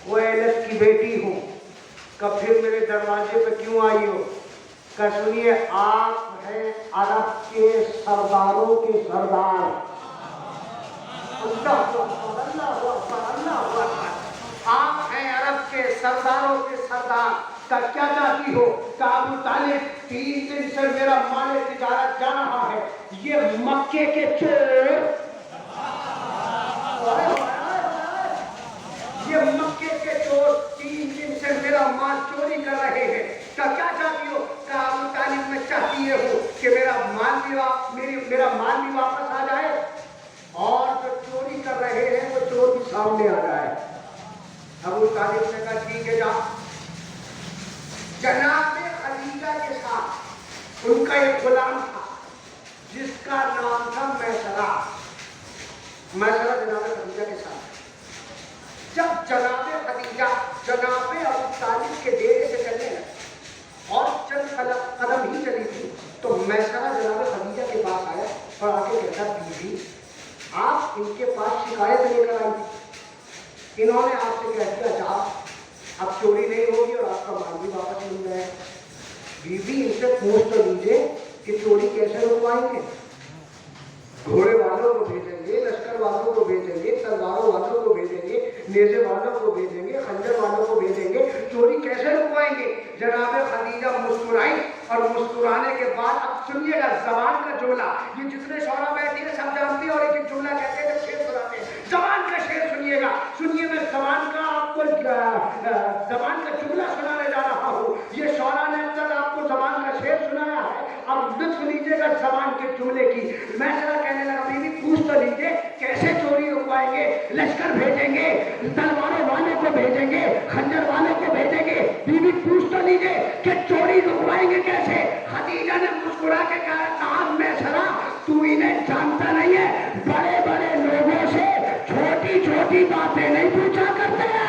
خویلد کی بیٹی ہوں. کہ پھر میرے دروازے پہ کیوں آئی ہو؟ کہ سنیے آپ ہیں عرب کے سرداروں کے سردار. آپ ہیں عرب کے سرداروں کے سردار. کا کیا چاہتی ہو؟ کہ ابو طالب 3 دن سے میرا مال تجارت جا رہا ہے، یہ مکے کے چور، یہ مکے کے چور 3 دن سے میرا مال چوری کر رہے ہیں. کا کیا چاہتی ہو؟ کہ ابو طالب میں چاہتی یہ ہو کہ میرا مال بھی واپس آ جائے اور جو چوری کر رہے ہیں وہ چور بھی سامنے آ جائے. ابو طالب نے کہا ٹھیک ہے جا. جناب خدیجہ کے ساتھ ان کا ایک غلام تھا جس کا نام تھا میسرہ. جناب خدیجہ کے ساتھ جب جناب خدیجہ جناب ابو طالب کے ڈیرے سے چلنے لگے اور چند قدم ہی چلی تھی تو میسرہ جناب خدیجہ کے پاس آیا اور آ کے کہتا بیوی آپ ان کے پاس شکایت لے کر آئی تھی، انہوں نے آپ سے کہہ دیا جا اب چوری نہیں ہوگی اور آپ کا مال بھی واپس مل جائے. بیوی ان سے پوچھ تو لیجیے کہ چوری کیسے رکوائیں گے؟ گھوڑے والوں کو بھیجیں گے، لشکر والوں کو بھیجیں گے، تلواروں والوں کو بھیجیں گے، نیزے والوں کو بھیجیں گے، خنجر والوں کو بھیجیں گے، چوری کیسے رکوائیں گے؟ جناب خدیجہ مسکرائی اور مسکرانے کے بعد اب سنیے گا زبان کا جملہ. یہ جتنے شعراء بیٹھے ہیں سب جانتے ہیں اور ایک جملہ کہتے ہیں شعر سناتے ہیں. زبان کا شعر سنیے گا. سنیے میں زبان کا آپ کو زبان کا جملہ سنانے جا رہا ہوں. یہ شعراء نے اکثر آپ کو زبان کا شعر سنایا ہے. اب لطف لیجیے گا زبان کے جملے کی. میں ذرا کہنے لگا بیوی پوچھ تو لیجیے کیسے چوری رکوائیں گے؟ لشکر بھیجیں گے، تلواروں والوں کو بھیجیں گے، خنجر والوں کو بھیجیں گے. بیوی پوچھ تو لیجیے کہ چوری رکوائیں گے کیسے؟ خدیجہ نے مسکرا کے کہا میسرہ تو انہیں جانتا نہیں ہے، بڑے بڑے لوگوں سے چھوٹی چھوٹی باتیں نہیں پوچھا کرتے ہیں.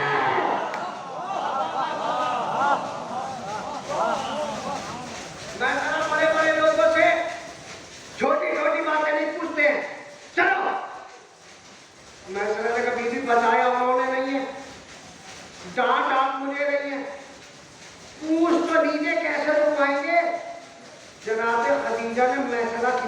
بڑے بڑے لوگوں سے چھوٹی چھوٹی باتیں نہیں پوچھتے ہیں. چلو میں سر نے کبھی بھی بتایا انہوں نے نہیں ہے، ڈانٹ آپ مجھے نہیں ہے، پوچھ تو لیجیے کیسے رکوائیں گے. جناب خدیجہ نے میسرہ کی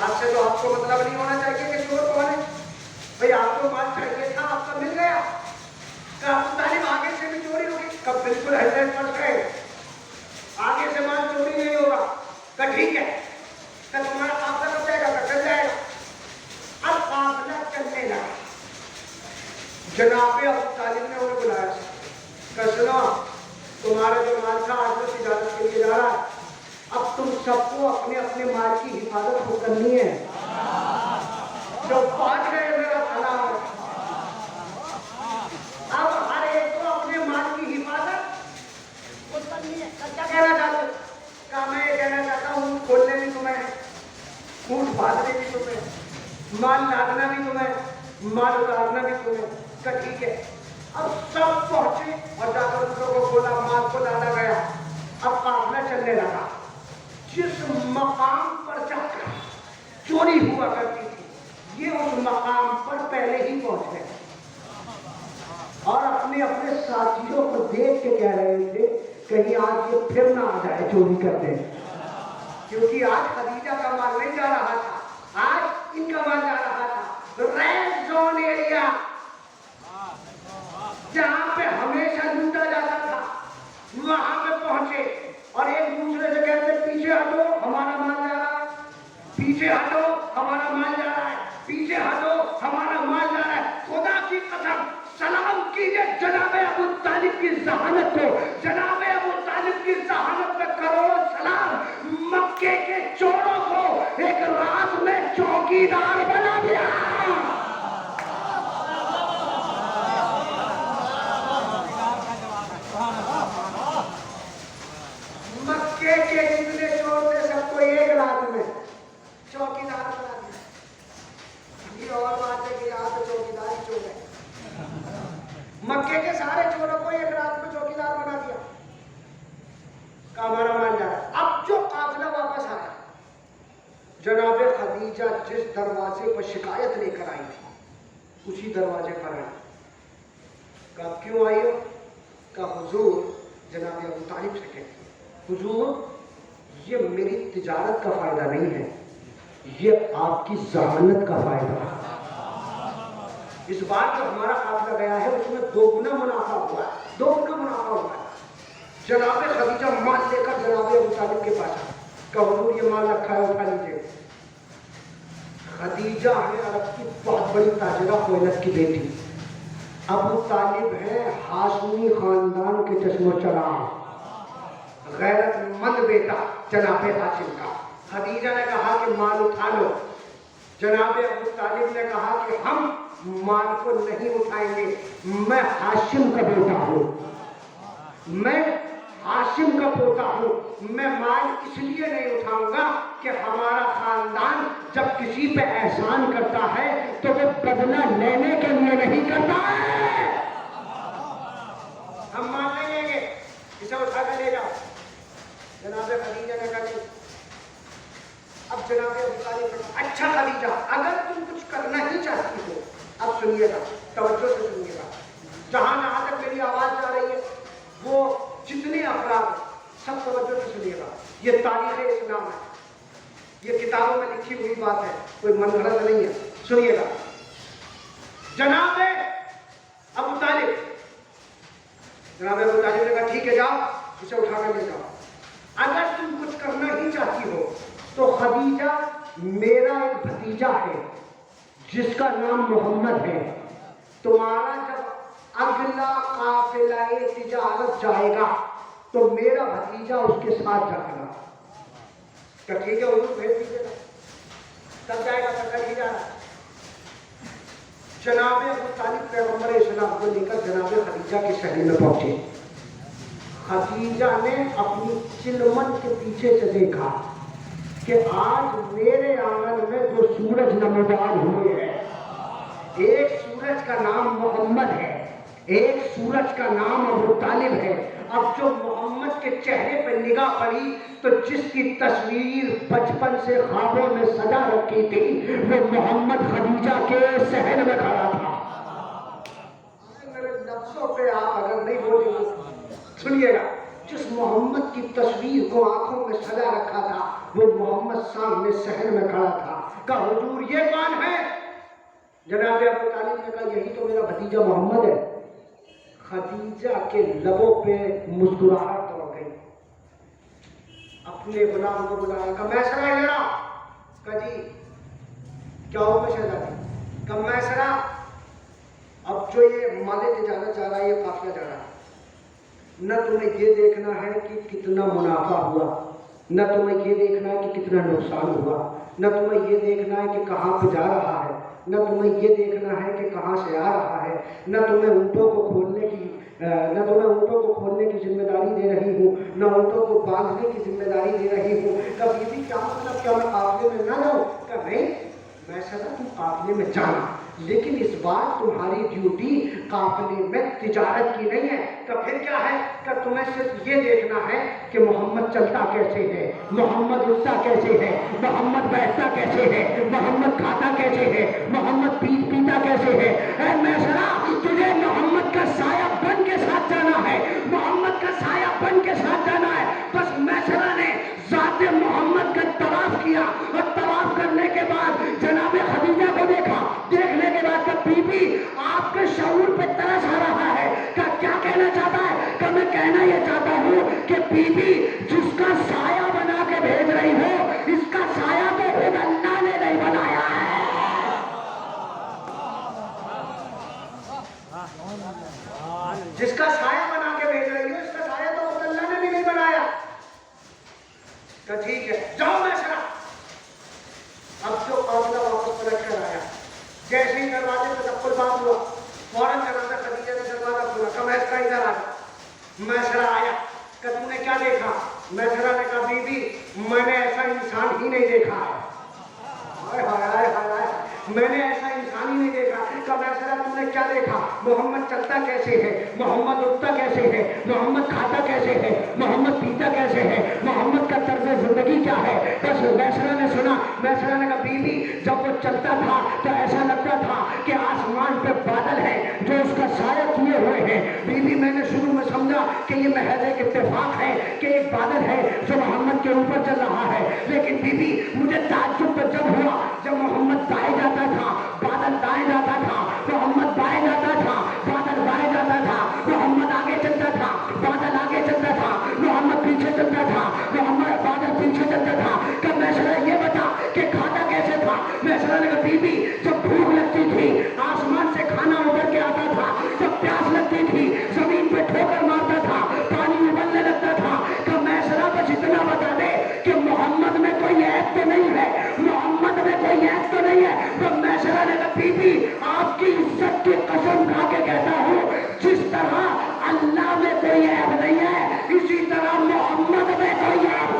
بات سے تو آپ کو مطلب نہیں ہونا چاہیے کہ چور کون ہے. بھئی آپ کو مال چاہیے تھا, آپ کا مل گیا. کہ ابو طالب آگے سے بھی چوری ہوگی؟ کب بالکل 100% آگے سے مال چوری نہیں ہوگا. کہ ٹھیک ہے, کہ تمہارا قافلہ کب جائے گا؟ کہ چل جائے گا. اب قافلہ چلنے لگا. جناب ابو طالب نے انہیں بلایا کہ سنو, تمہارا جو مال تھا آج وہ تجارت کے لیے جا رہا ہے. اب تم سب کو اپنے اپنے مال کی حفاظت کو کرنی ہے. جو پہنچ گئے میرا سلام ہے. اب ہر ایک کو اپنے مال کی حفاظت کو کرنی ہے. کیا کہنا چاہتے ہو؟ کہا میں یہ کہنا چاہتا ہوں, کھولنے بھی تمہیں, اونٹ باندھنے بھی تمہیں, مال لادنا بھی تمہیں, مال اتارنا بھی تمہیں. کہ ٹھیک ہے. اب سب پہنچے اور جا کر اونٹوں کو کھولا, مال کو لادا گیا. اب قافلہ چلنے لگا. جس مقام پر جا کر چوری ہوا کرتی تھی, یہ اس مقام پر پہلے ہی پہنچ گئے اور اپنے اپنے ساتھیوں کو دیکھ کے کہہ رہے تھے کہیں آج یہ پھر نہ آ جائے چوری کرتے, کیونکہ آج خدیجہ کا مال نہیں جا رہا تھا, آج ان کا مال جا رہا تھا. ریڈ زون ایریا جہاں پہ ہمیشہ لوٹا جاتا تھا, وہاں پہ پہنچے اور ایک دوسرے سے کہتے پیچھے ہٹو ہمارا مال جا رہا ہے, پیچھے ہٹو ہمارا مال جا رہا ہے, پیچھے ہٹو ہمارا مال جا رہا ہے. خدا کی قسم سلام کیجئے جناب ابو طالب کی ذہانت کو, جناب ابو طالب کی ذہانت پہ کروڑوں سلام. مکے کے چوروں کو ایک رات میں چوکیدار بنا دیا. مکے کے جتنے چور تھے سب کو ایک رات میں چوکیدار بنا دیا. یہ اور بات ہے کہ یہاں تو چوکیدار ہی چور ہے. مکے کے سارے چوروں کو ایک رات میں چوکیدار بنا دیا. کہ ہمارا مال جا رہا ہے. اب جو قافلہ واپس آیا, جناب خدیجہ جس دروازے پر شکایت لے کر آئی تھی اسی دروازے پر آئی. کہ کیوں آئی ہو؟ کہ حضور, جناب ابو طالب سے کہتے حضور یہ میری تجارت کا فائدہ نہیں ہے, یہ آپ کی ذہانت کا فائدہ ہے. اس بار جو ہمارا قافلہ گیا ہے اس میں 2 گنا منافع ہوا ہے, 2 گنا منافع ہوا ہے. جناب خدیجہ مال لے کر جناب ابو طالب کے پاس آئے کہ حضور یہ مال رکھا ہے, اٹھا لیجیے. خدیجہ ہے عرب کی بہت بڑی تاجرہ خویلد کی بیٹی. ابو طالب ہے ہاشمی خاندان کے چشم و چراغ, غیرت مند بیٹا جناب ہاشم کا. خدیجہ نے کہا کہ مال اٹھا لو. جناب ابو طالب نے کہا کہ ہم مال کو نہیں اٹھائیں گے, میں ہاشم کا بیٹا ہوں, میں ہاشم کا پوتا ہوں, میں مال اس لیے نہیں اٹھاؤں گا کہ ہمارا خاندان جب کسی پہ احسان کرتا ہے تو وہ بدلہ لینے کے لیے نہیں کرتا ہے. ہم مال نہیں لیں گے, اسے اٹھا کر لے جاؤ. جناب خدیجہ نے کہا کہ اب جناب ابو طالب نے کہا اچھا خدیجہ اگر تم کچھ کرنا ہی چاہتی ہو, اب سنیے گا, توجہ سے سنیے گا, جہاں تک میری آواز جا رہی ہے وہ جتنے افراد سب توجہ سے سنیے گا. یہ تاریخ اسلام ہے, یہ کتابوں میں لکھی ہوئی بات ہے, کوئی من گھڑت نہیں ہے. سنیے گا. جناب ابو طالب نے کہا ٹھیک ہے جاؤ, اسے اٹھا کر لے جاؤ. اگر تم کچھ کرنا ہی چاہتی ہو تو خدیجہ میرا ایک بھتیجا ہے جس کا نام محمد ہے, تمہارا جب اگلا قافلہ تجارت جائے گا تو میرا بھتیجا اس کے ساتھ جائے گا. کہ ٹھیک ہے حضور بھیج دیجیے گا. تب جائے گا, تب کر ہی جا رہا. جناب ابو طالب پیغمبر اسلام کو لے کر جناب خدیجہ کے شہر میں پہنچے. خدیجہ نے اپنی چلمن کے پیچھے سے دیکھا کہ آج میرے آنگن میں 2 سورج نمودار ہوئے ہیں. ایک سورج کا نام محمد ہے, ایک سورج کا نام ابو طالب ہے. اب جو محمد کے چہرے پہ نگاہ پڑی تو جس کی تصویر بچپن سے خوابوں میں سجا رکھی تھی وہ محمد خدیجہ کے صحن میں کھڑا تھا. میرے لفظوں پہ آپ اگر نہیں بولیں گے, سنیے گا, جس محمد کی تصویر کو آنکھوں میں سجا رکھا تھا وہ محمد سامنے صحن میں کھڑا تھا. کہا حضور یہ کون ہے؟ جناب ابو طالب نے کہا یہی تو میرا بھتیجا محمد ہے. خدیجہ کے لبوں پہ مسکراہٹ دوڑ گئی. اپنے غلام کو بلایا. کہا میسرہ لڑا. کہا جی کیا ہو میں شہزادی؟ کہا میسرہ اب جو یہ مالک تجارت جا رہا ہے یہ قافلہ جا رہا ہے، نہ تمہیں یہ دیکھنا ہے کہ کتنا منافع ہوا، نہ تمہیں یہ دیکھنا ہے کہ کتنا نقصان ہوا، نہ تمہیں یہ دیکھنا ہے کہ کہاں پہ جا رہا ہے، نہ تمہیں یہ دیکھنا ہے کہ کہاں سے آ رہا ہے، نہ تمہیں اونٹوں کو کھولنے کی ذمہ داری دے رہی ہوں، نہ اونٹوں کو باندھنے کی ذمہ داری دے رہی ہوں. کبھی بھی کیا مطلب کیا میں قافلے میں نہ جاؤں؟ کہ نہیں میں سدا تم قافلے میں جانا، لیکن اس بار تمہاری ڈیوٹی قافلے میں تجارت کی نہیں ہے. تو پھر کیا ہے کہ تمہیں صرف یہ دیکھنا ہے کہ محمد چلتا کیسے ہے، محمد اٹھتا کیسے ہے، محمد بیٹھتا کیسے ہے، محمد کھاتا کیسے ہے، محمد پیتا کیسے ہے. اے میسرہ تجھے محمد کا سایہ بن کے ساتھ جانا ہے، محمد کا سایہ بن کے ساتھ جانا ہے. بس میسرہ نے ذات محمد کا طواف کیا اور طواف کرنے کے بعد جناب خدیجہ کو دیکھا. دیکھنے کے بعد کہ بی بی آپ کے شعور پہ ترس آ رہا ہے. کیا کہنا چاہتا ہے؟ کہ میں کہنا یہ چاہتا ہوں کہ بی بی جس کا سایہ بنا کے بھیج رہی ہو اس کا سایہ تو خود اللہ نے نہیں بنایا ہے. جس کا سایہ بنا کے بھیج رہی ہو اس کا سایہ تو خود اللہ نے بھی نہیں بنایا. تو ٹھیک ہے جاؤ میسرہ. اب جو قافلہ واپس پلٹ کر آیا جیسے ہی دروازے پہ تکبر بات ہوا فوراً جناب خدیجہ نے دروازہ کھولا. کہا میسرہ ادھر آ جا. میسرہ آیا. کہ تم نے کیا دیکھا؟ میسرہ نے کہا بی بی میں نے ایسا انسان ہی نہیں دیکھا ہے. میں نے ایسا انسان ہی نہیں دیکھا. کہ میسرہ تم نے کیا دیکھا؟ محمد چلتا کیسے ہے، محمد اٹھتا کیسے ہے، محمد کھاتا کیسے ہے، محمد پیتا کیسے ہے، محمد کا طرز زندگی کیا ہے. بس میسرہ نے سنا. میسرہ نے کہا بی بی جب وہ چلتا تھا تو ایسا لگتا تھا کہ آسمان پہ بادل ہے جو اس کا سایہ کیے ہوئے ہیں. بی بی میں نے شروع میں سمجھا کہ یہ محض ایک اتفاق ہے کہ ایک بادل ہے جو محمد کے اوپر چل رہا ہے، لیکن بی بی مجھے تعجب تو جب ہوا جب محمد دائیں جاتا تھا بادل دائیں جاتا تھا، محمد بائیں جاتا تھا بادل بائیں جاتا تھا، محمد آگے چلتا تھا بادل آگے چلتا تھا، محمد پیچھے چلتا تھا محمد بادل پیچھے چلتا تھا. کہ میسرہ یہ بتا کہ کھاتا کیسے تھا؟ میسرہ نے کہا بی بی جب بھوک لگتی تھی آسمان سے کھانا اتر کے آتا تھا، جب پیاس لگتی تھی زمین پہ ٹھوکر مارتا تھا، پانی ابلنے لگتا تھا. کہ میسرہ بس اتنا بتا دے کہ محمد میں کوئی عیب تو نہیں ہے، محمد میں کوئی عیب تو نہیں ہے. تو میسرہ نے کہا بی بی آپ کی عزت کی قسم کھا کے کہتا ہوں جس طرح اللہ میں کوئی عیب نہیں ہے اسی طرح محمد میں کوئی عیب.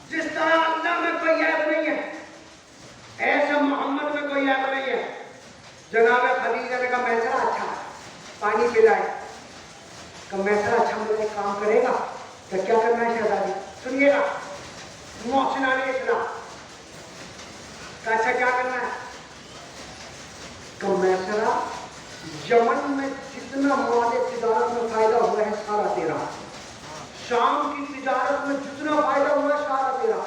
جس طرح اللہ میں کوئی عیب نہیں ہے ایسا محمد میں کوئی عیب نہیں ہے. جناب خدیجہ نے کہا میسرہ اچھا پانی پلائے. کہ میسرہ اچھا میرا ایک کام کرے گا. کہ کیا کرنا ہے شہزادی؟ سنیے گا محسنانہ اسلام. کہ اچھا کیا کرنا ہے؟ کہ میسرہ یمن میں جتنا مال تجارت میں فائدہ ہوا ہے سارا تیرا، شام کی تجارت میں جتنا فائدہ ہوا ہے سارا تیرا،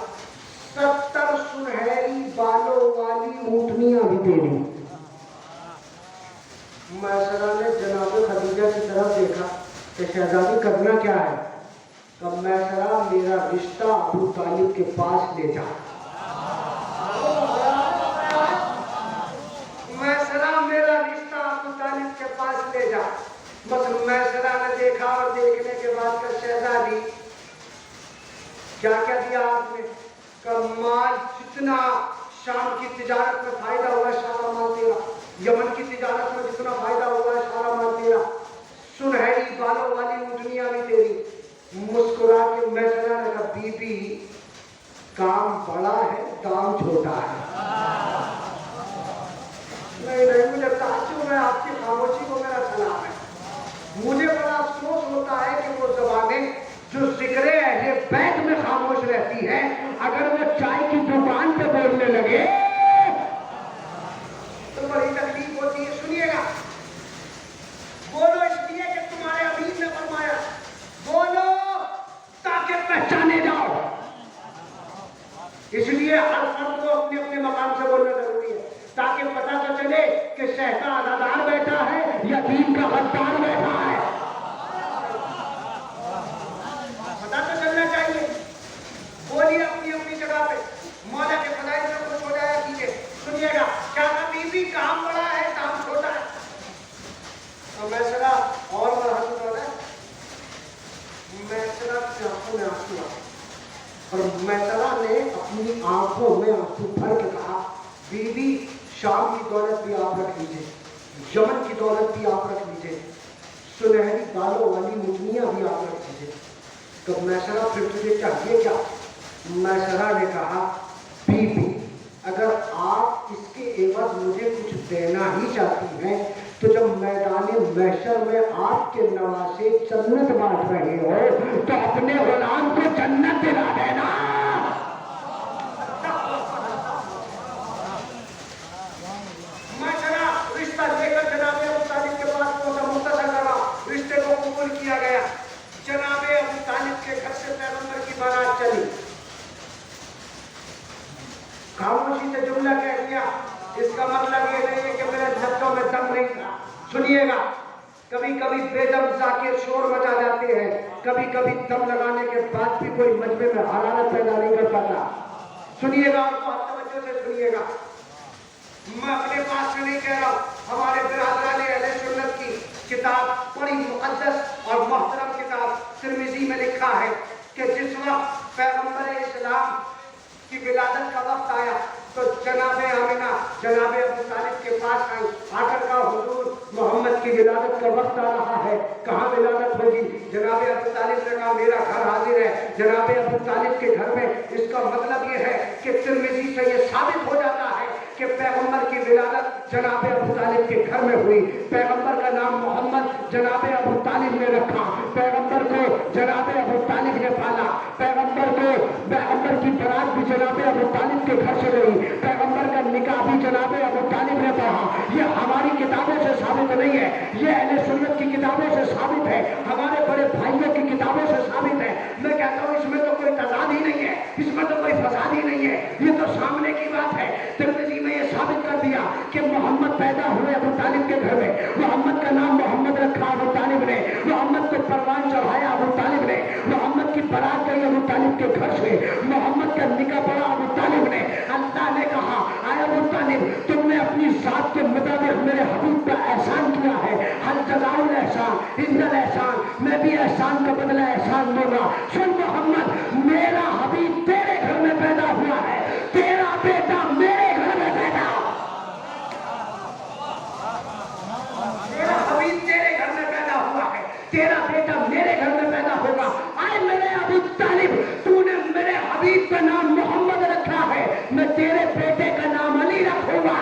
70 سنہری بالوں والی اونٹنیاں بھی تیری. میسرہ نے جناب خدیجہ کی طرف دیکھا کہ شہزادی کرنا کیا ہے؟ کہ میسرہ میرا رشتہ ابو طالب کے پاس لے جا. میسرہ میرا رشتہ ابو طالب کے پاس لے جا. بس میسرہ نے دیکھا اور دیکھنے کے بعد کہ شہزادی کیا کیا دیا آپ نے؟ کہ مال جتنا شام کی تجارت میں فائدہ ہوا ہے سارا مال تیرا، یمن کی تجارت میں جتنا فائدہ ہوا ہے سارا مال تیرا، سنہری بالوں والی اونٹنیاں بھی تیری. مسکرا کے میسرہ نے کہا بی بی کام بڑا ہے دام چھوٹا ہے. نہیں مجھے تعجب ہے آپ کی خاموشی کو میرا سلام ہے. مجھے بڑا افسوس ہوتا ہے کہ وہ زبانیں جو ذکر اہل بیت میں خاموش رہتی ہیں، اگر وہ چائے کی دکان پہ بولنے لگے تو بڑی تکلیف ہوتی ہے. سنیے گا، بولو اس لیے کہ تمہارے حبیب نے فرمایا، بولو تاکہ پہچانے جاؤ. اس لیے ہر فرد کو اپنے اپنے مقام سے بولنا ضروری ہے، تاکہ پتہ تو چلے کہ شہ کا ادادار بیٹھا ہے یا دین کا غدار بیٹھا ہے. پتہ تو چلنا چاہیے. بولیے اپنی اپنی جگہ پہ، مولا کے فضائل سے خوش ہو جایا کیجیے. سنیے گا، کیا ابھی بھی کام بڑا ہے کام چھوٹا ہے؟ تو میں ذرا اور مرحلہ ہو رہا ہے، میں ذرا کی آنکھوں میں آنسو آ، اور میسرہ نے اپنی آنکھوں میں آنسو بھر کے کہا، بی بی شام کی دولت بھی آپ رکھ لیجئے، یمن کی دولت بھی آپ رکھ لیجئے، سنہری بالوں والی مٹنیاں بھی آپ رکھ لیجئے. تو میسرہ پھر تجھے چاہیے کیا؟ میسرہ نے کہا، بی بی اگر آپ اس کے عوض مجھے کچھ دینا ہی چاہتی ہیں تو جب میدان محشر میں آپ کے نواسے جنت بانٹ رہے ہو تو اپنے غلام کو جنت دلا دینا. میسرہ رشتہ لے کر جناب ابو طالب کے پاس پہنچا. مختصر کرا، رشتے کو قبول کیا گیا. جناب ابو طالب کے گھر سے پیغمبر کی بارات چلی. خاموشی سے جملہ کہہ دیا، اس کا مطلب یہ نہیں ہے کہ میرے دھکوں میں دم نہیں تھا. سنیے گا، کبھی کبھی بے دم ذاکر شور مچا جاتے ہیں، کبھی کبھی دم لگانے کے بعد بھی کوئی مجمع میں حرارت پیدا نہیں کر پاتا. سنیے گا اور بہت توجہ سے سنیے گا. میں اپنے پاس سے نہیں کہہ رہا ہوں، ہمارے برادران اہل سنت کی کتاب، بڑی مقدس اور محترم کتاب ترمذی میں لکھا ہے کہ جس وقت پیغمبر اسلام کی ولادت کا وقت آیا تو جناب آمنہ جناب ابو طالب کے پاس آئی. آ کر کہا، حضور محمد کی ولادت کا وقت آ رہا ہے، کہاں ولادت ہوگی؟ جناب ابو طالب نے کہا، میرا گھر حاضر ہے. جناب ابو طالب کے گھر میں. اس کا مطلب یہ ہے کہ ترمذی سے یہ ثابت ہو جاتا ہے کہ پیغمبر کی ولادت جناب ابو طالب کے گھر میں ہوئی. پیغمبر کا نام محمد جناب ابو طالب نے رکھا. پیغمبر کو جناب ابو طالب نے پالا. پیغمبر کی برات بھی جناب ابو طالب کے گھر سے رہی. پیغمبر کا نکاح بھی جناب ابو طالب نے پڑھا. یہ ہماری کتابوں سے ثابت نہیں ہے، یہ اہل سنت کی کتابوں سے ثابت ہے، ہمارے بڑے بھائیوں کی کتابوں سے ثابت ہے. میں کہتا ہوں اس میں تو کوئی تضاد ہی نہیں ہے، اس میں تو کوئی فساد ہی نہیں ہے، یہ تو سامنے کی بات ہے. ترمذی میں یہ ثابت کر دیا کہ محمد پیدا ہوئے ابو طالب کے گھر میں. محمد کا نام محمد رکھا ابو طالب نے. محمد کو پروان چڑھایا ابو طالب نے. محمد کی برات گئی ابو طالب کے گھر سے. محمد کا نکاح پڑا ابو طالب نے. اللہ نے کہا، اے ابو طالب تم نے اپنی ذات کے مطابق میرے حبیب پر احسان کیا ہے. حل جزاء الاحسان الا الاحسان، میں بھی احسان کا بدلہ احسان دوں گا. سن محمد، میرا حبیب تیرے گھر میں پیدا ہوا ہے، تیرا بیٹا میرے گھر میں پیدا. میرا حبیب تیرے گھر میں پیدا ہوا ہے، تیرا بیٹا میرے گھر میں پیدا ہوگا. اے میرے ابو طالب، تو نے میرے حبیب کا نام محمد رکھا ہے، میں تیرے بیٹے کا نام علی رکھوں گا.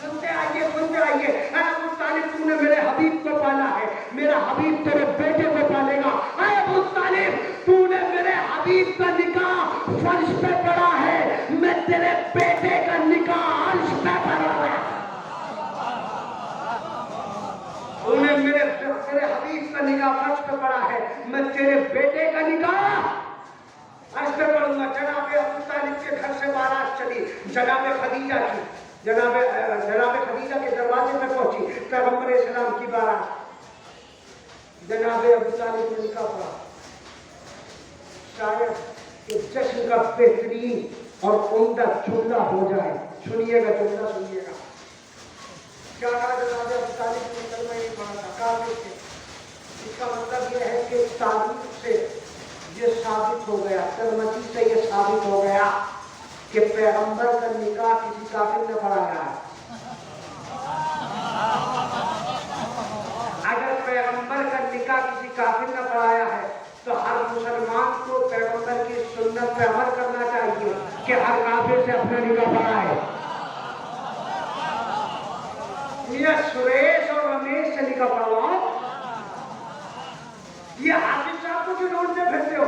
سنتے آئیے، سنتے آئیے. اے ابو طالب، تو نے میرے حبیب کو پالا ہے، میرا حبیب تیرے بیٹے کو پالے گا. اے ابو طالب، تو نے میرے حبیب کا نکاح فرش پہ پڑا ہے، میں تیرے بیٹے کا نکاح عرش پہ پڑا ہے. تو نے میرے حبیب کا نکاح فرش پہ پڑا ہے، میں تیرے بیٹے کا نکاح عرش پہ پڑھوں گا. جناب ابو طالب کے گھر سے بارات چلی. جناب خدیجہ کی، جناب خدیجہ کے دروازے میں پہنچی پیغمبر اسلام کی بارات. جناب ابو طالب نے نکاح پڑھا. شاید کہ جشن کا بہترین اور عمدہ جملہ ہو جائے. سنیے گا جملہ، سنیے گا. کیا کہا جناب ابو طالب نے؟ کلمہ نہیں پڑھا تھا، کافر تھے. اس کا مطلب یہ ہے کہ تاریخ سے یہ ثابت ہو گیا، ترمذی سے یہ ثابت ہو گیا کہ پیغمبر کا نکاح کسی کافر نے پڑھایا ہے. اگر پیغمبر کا نکاح کسی کافر نے پڑھایا ہے تو ہر مسلمان کو پیغمبر کی سنت پہ عمل کرنا چاہیے کہ ہر کافر سے اپنا نکاح پڑھائے. یہ سریش اور رمیش سے نکاح پڑھواؤ، یہ حافظ صاحب کو کیوں ڈھونڈتے پھرتے ہو؟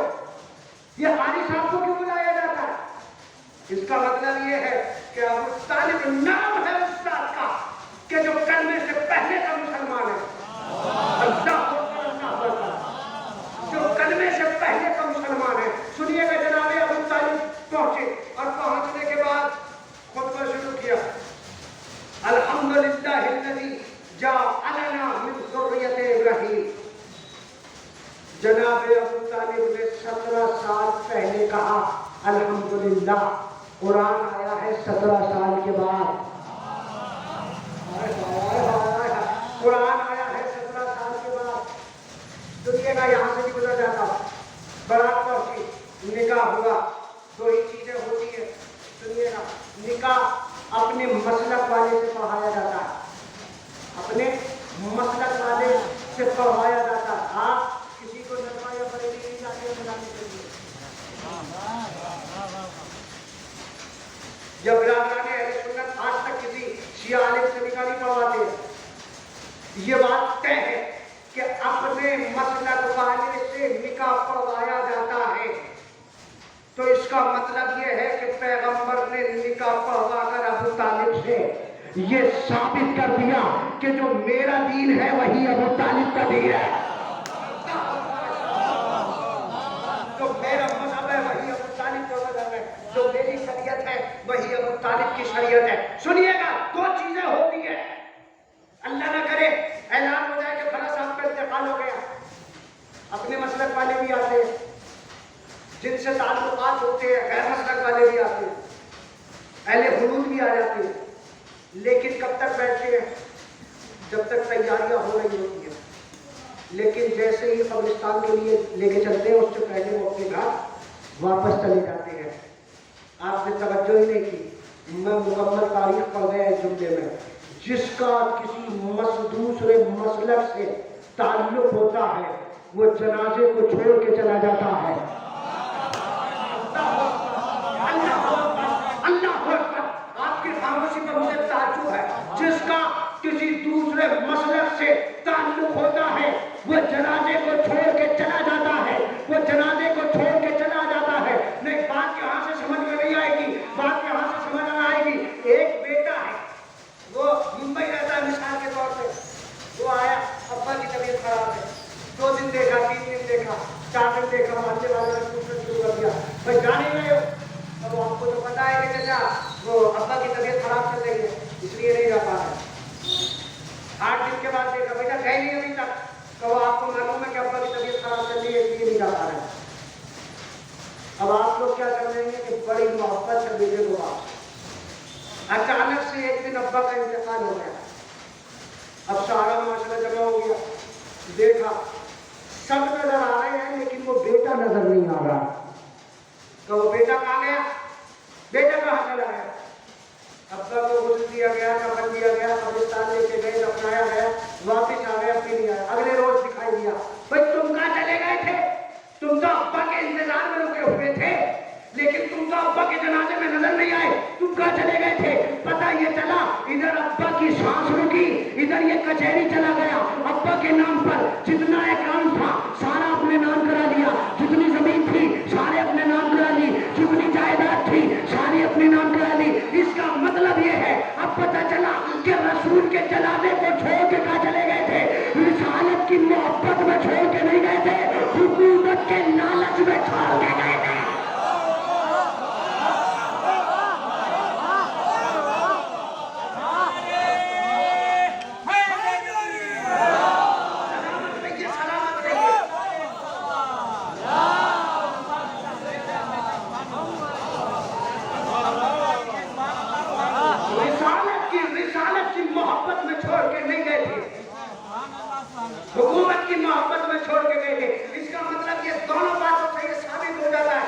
یہ قاری صاحب کو کیوں بلایا جاتا ہے؟ اس کا مطلب یہ ہے کہ ابو طالب نام ہے استاد کا کہ جو کلمے سے پہلے کا مسلمان ہے. اللہ جو کلمے سے پہلے کا مسلمان ہے. سنیے گا جناب ابو طالب پہنچے اور پہنچنے کے بعد خطبہ شروع کیا. الحمدللہ الذی جعلنا من ذریۃ ابراہیم. جناب ابو طالب نے 17 سال پہلے کہا الحمدللہ. قرآن آیا ہے 17 سال کے بعد. قرآن آیا ہے 17 سال کے بعد. سنیے گا یہاں سے بھی گزر جاتا. بارات پہنچی, نکاح ہوا. دو ہی چیزیں ہوتی ہیں. سنیے گا, نکاح اپنے مسلک والے سے پڑھایا جاتا ہے. اپنے مسلک والے سے پڑھوایا جاتا ہے. آپ کسی کو نظمہ یا بریلی نہیں جاتے بلانے کے لیے. جب برادران اہل سنت آج تک کسی شیعہ عالم سے نکاح نہیں پڑھواتے. یہ بات طے ہے کہ اپنے مسلک والے سے نکاح پڑھوایا جاتا ہے. تو اس کا مطلب یہ ہے کہ پیغمبر نے نکاح پڑھوا کر ابو طالب سے یہ ثابت کر دیا کہ جو میرا دین ہے وہی ابو طالب کا دین ہے. جو میرا مذہب ہے وہی ابو طالب کا مذہب ہے. جو میری شریعت ہے وہی ابو طالب کی شریعت ہے. سنیے گا, دو چیزیں ہوتی ہیں. اللہ نہ کرے اعلان ہو جائے کہ فلاں صاحب کا انتقال ہو گیا. اپنے مسلک والے بھی آتے ہیں, جن سے تعلقات ہوتے ہیں غیر مسلک والے بھی آتے ہیں, اہل حدود بھی آ جاتے ہیں. لیکن کب تک بیٹھتے ہیں؟ جب تک تیاریاں ہو رہی ہوتی ہیں. لیکن جیسے ہی قبرستان کے لیے لے کے چلتے ہیں اس سے پہلے وہ اپنے گھر واپس چلے جاتے ہیں. آپ نے توجہ ہی نہیں کی. میں مکمل تاریخ پڑھ گیا اس جملے میں. جس کا کسی دوسرے مسلک سے تعلق ہوتا ہے وہ جنازے کو چھوڑ کے چلا جاتا ہے. اللہ آپ کی خاموشی پر مجھے تعجب ہے. جس کا کسی دوسرے مسلک سے تعلق ہوتا ہے وہ جنازے کو چھوڑ کے چلا جاتا ہے. وہ جنازے کو چھوڑ کے چلا جاتا ہے. نہیں, بات یہاں سے سمجھ میں نہیں آئے گی. بات یہاں سے سمجھ میں آئے گی. ایک بیٹا ہے, وہ ممبئی رہتا ہے مثال کے طور پہ. وہ آیا, ابا کی طبیعت خراب ہے. 2 دن دیکھا, 3 دن دیکھا, 4 دن دیکھا. محلے والوں نے پوچھنا شروع کر دیا, بھائی جانے گئے ہو؟ اب آپ کو تو پتا ہے کہ چچا وہ ابا کی طبیعت خراب چل رہی ہے اس لیے نہیں جا پا رہا. 8 دن کے بعد دیکھا, بیٹا گئے نہیں ابھی تک. کہو آپ کو معلوم ہے کہ ابا کی طبیعت خراب چل رہی ہے اس لیے نہیں جا پا رہے. اب آپ لوگ کیا کر رہے ہیں کہ بڑی محبت سے بیٹے کو آپ اچانک سے ایک دن ابا کا انتقال ہو گیا. اب سارا معاشرہ جمع ہو گیا. دیکھا سب نظر آ رہے ہیں لیکن وہ بیٹا نظر نہیں آ رہا. تو وہ بیٹا کہاں گیا؟ بیٹا کہاں چلا گیا؟ ابا کو غسل دیا گیا, کفن دیا گیا, قبرستان لے کے گئے, دفنایا گیا, واپس آ گیا, پھر نہیں آیا. اگلے روز دکھائی دیا, بھائی تم کہاں چلے گئے تھے؟ تم تو ابا کے انتظار میں رکے ہوئے تھے لیکن تم تو ابا کے جنازے میں نظر نہیں آئے. تم کہاں چلے گئے تھے؟ پتہ یہ چلا ادھر ابا کی سانس رکی, ادھر یہ کچہری چلا گیا. ابا کے نام پر جتنا اکاؤنٹ تھا سارا اپنے نام کرا لیا. جتنی زمین تھی سارے اپنے نام کرا لی. جتنی جائیداد تھی ساری اپنے نام کرا لی. اس کا مطلب یہ ہے اب پتہ چلا کہ رسول کے جنازے کو چھوڑ کے کہاں چلے گئے تھے؟ رسالت کی محبت میں چھوڑ کے نہیں گئے تھے, حکومت کے لالچ میں چھوڑ کے گئے تھے. حکومت کی محبت میں چھوڑ کے گئے تھے. اس کا مطلب یہ دونوں باتوں سے یہ ثابت ہو جاتا ہے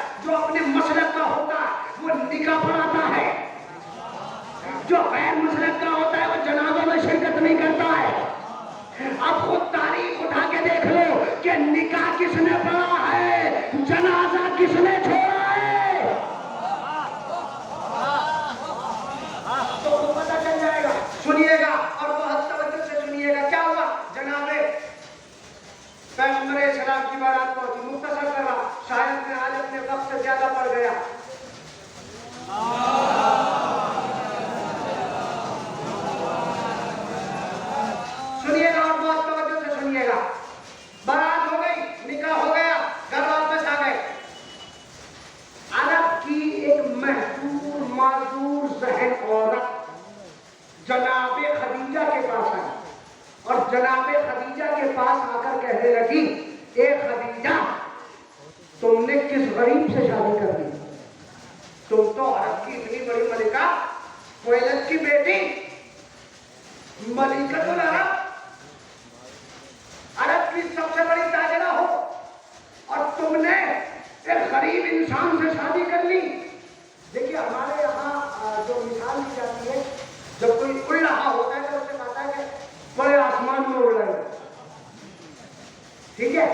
تم نے کس غریب سے شادی کر دی؟ تم تو عرب کی اتنی بڑی ملکہ خویلد کی بیٹی ملکۃ العرب، عرب کی سب سے بڑی تاجرہ ہو، اور تم نے ایک غریب انسان سے شادی کر لی۔ دیکھیے ہمارے یہاں جو مثال دی جاتی ہے، جب کوئی اڑ رہا ہوتا ہے تو اس سے کہتا ہے کہ بڑے آسمان میں اڑ رہے ہیں، ٹھیک ہے،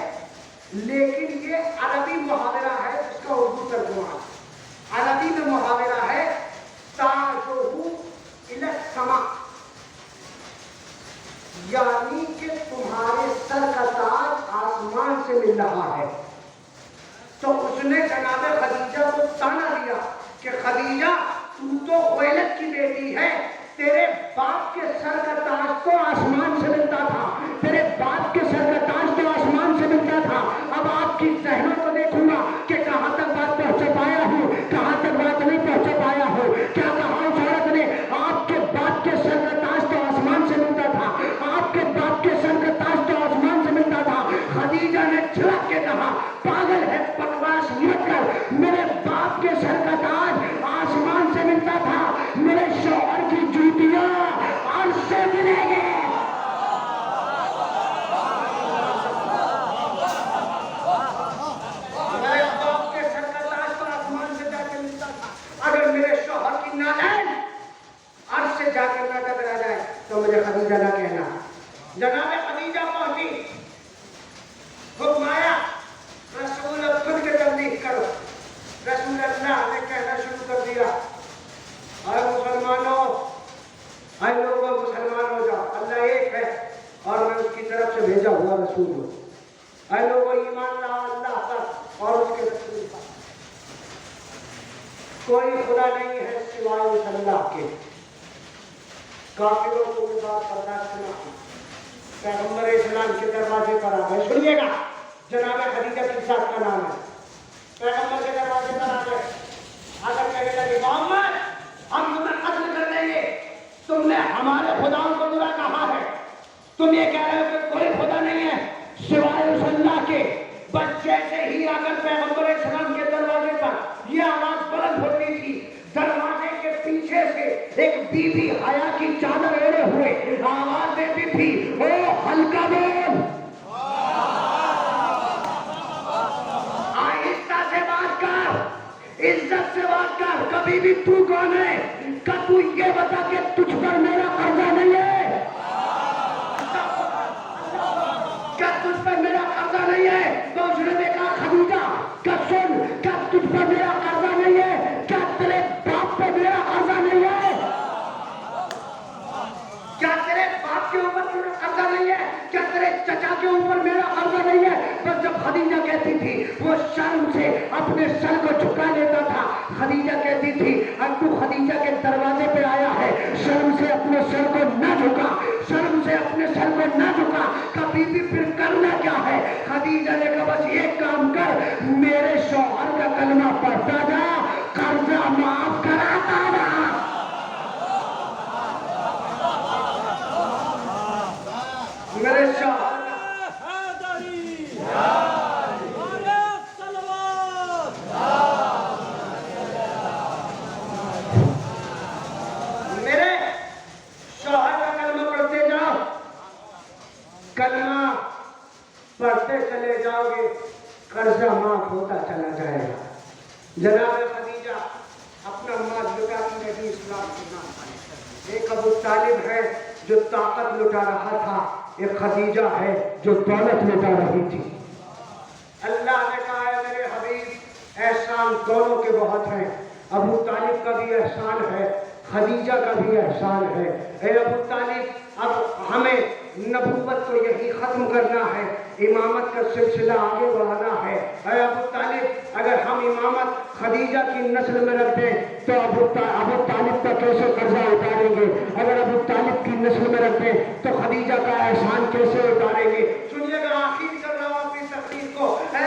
لیکن یہ عربی محاورہ ہے جس کا اردو ترجمہ ہے۔ عربی میں محاورہ ہے تاجہ الی السما، یعنی کہ تمہارے سر کا تاج آسمان سے مل رہا ہے۔ تو اس نے جناب خدیجہ کو تانا دیا کہ خدیجہ تو خویلد کی بیٹی ہے، تیرے باپ کے سر کا تاج تو آسمان سے ملتا تھا، تیرے باپ کے سر کا تاج تو آسمان سے ملتا تھا۔ اب آپ کی ذہنوں کو دیکھوں گا کہ کہاں تک بات پہنچا پایا ہوں، کہاں تک بات نہیں پہنچا پایا ہوں۔ کیا کہا اس عورت نے؟ آپ کے باپ کے سر کا تاج تو آسمان سے ملتا تھا، آپ کے باپ کے سر کا تاج تو آسمان سے ملتا تھا۔ خدیجہ نے جھڑک کے کہا پاگل ہے، بکواس مت کر، میرے باپ کے سر کا تاج آسمان سے ملتا تھا، میرے شوہر کی جوتیاں عرش سے ملیں گے۔ میرے باپ کے سر کا تاج تو آسمان سے جا کے ملتا تھا، اگر میرے شوہر کی نالین عرش سے جا کے نہ ٹکرا جائے تو مجھے خدیجہ نہ کہنا۔ جناب خدیجہ پہنچی، حکم آیا رسول خود کے تبلیغ کرو۔ رسول اللہ نے کہنا شروع کر دیا، اے مسلمانوں، اے لوگوں مسلمان ہو جاؤ، اللہ ایک ہے اور میں اس کی طرف سے بھیجا ہوا رسول ہوں۔ اے لوگوں ایمان لاؤ اللہ پر اور اس کے رسول پر، کوئی خدا نہیں ہے سوائے اس اللہ کے۔ کافروں کو بھی بات برداشت نہ ہوئی، پیغمبر اسلام کے دروازے پر آ گئے۔ سنیے گا، جناب خدیجہ کی ذات کا نام ہے، پیغمبر کے دروازے پر آ گئے، اگر کہنے لگے محمد ہم تمہیں قتل کر دیں گے، تم نے ہمارے خداؤں کو برا کہا ہے، تم یہ کہہ رہے ہو کہ کوئی خدا نہیں ہے سوائے اس اللہ کے۔ بس جیسے ہی اگر پیغمبر اسلام کے دروازے پر یہ آواز بلند ہوتی تھی، دروازے کے پیچھے سے ایک بی بی حیا کی چادر اوڑھے ہوئے آواز دیتی تھی، او ہلکا بول، آہستہ سے بات کر، عزت سے بات کر، کبھی بھی تو کون ہے؟ کہ تو یہ بتا کہ تجھ پر میرا قرضہ نہیں ہے، کیا تجھ پر میرا قرضہ نہیں ہے؟ تو اس نے دیکھا خدیجہ کہ سن، کیا تجھ پر میرا قرضہ نہیں ہے؟ کیا تیرے باپ پر میرا قرضہ نہیں ہے؟ کیا تیرے باپ کے اوپر میرا قرضہ نہیں ہے؟ کیا تیرے چچا کے اوپر میرا قرضہ نہیں ہے؟ بس جب خدیجہ کہتی تھی وہ شرم سے اپنے سر کو جھکا لیتا تھا۔ خدیجہ کہتی تھی اب تو خدیجہ کے دروازے پہ آیا ہے، شرم سے اپنے سر کو نہ جھکا، شرم سے اپنے سر کو نہ جھکا، کبھی بھی پھر کرنا کیا ہے؟ خدیجہ نے کہا بس ایک کام کر، میرے شوہر کا کلمہ پڑھتا جا، قرضہ معاف کراتا رہا۔ میرے شوہر کلمہ پڑھتے چلے جاؤ گے، قرضہ معاف ہوتا چلا جائے گا۔ جناب خدیجہ اپنا مال لٹا کے نبی اسلام کے نام پر، ایک ابو طالب ہے جو طاقت لٹا رہا تھا، ایک خدیجہ ہے جو دولت لٹا رہی تھی۔ اللہ نے کہا ہے میرے حبیب احسان دونوں کے بہت ہیں، ابو طالب کا بھی احسان ہے، خدیجہ کا بھی احسان ہے۔ اے ابو طالب اب ہمیں نبوت کو یہی ختم کرنا ہے، امامت کا سلسلہ آگے بڑھانا ہے۔ اے ابو طالب اگر ہم امامت خدیجہ کی نسل میں رکھ دیں تو ابو طالب کا کیسے قرضہ اتاریں گے؟ اگر ابو طالب کی نسل میں رکھ دیں تو خدیجہ کا احسان کیسے اتاریں گے؟ سنیے گا، آخر کر رہا ہوں اپنی تقریر کو۔ اے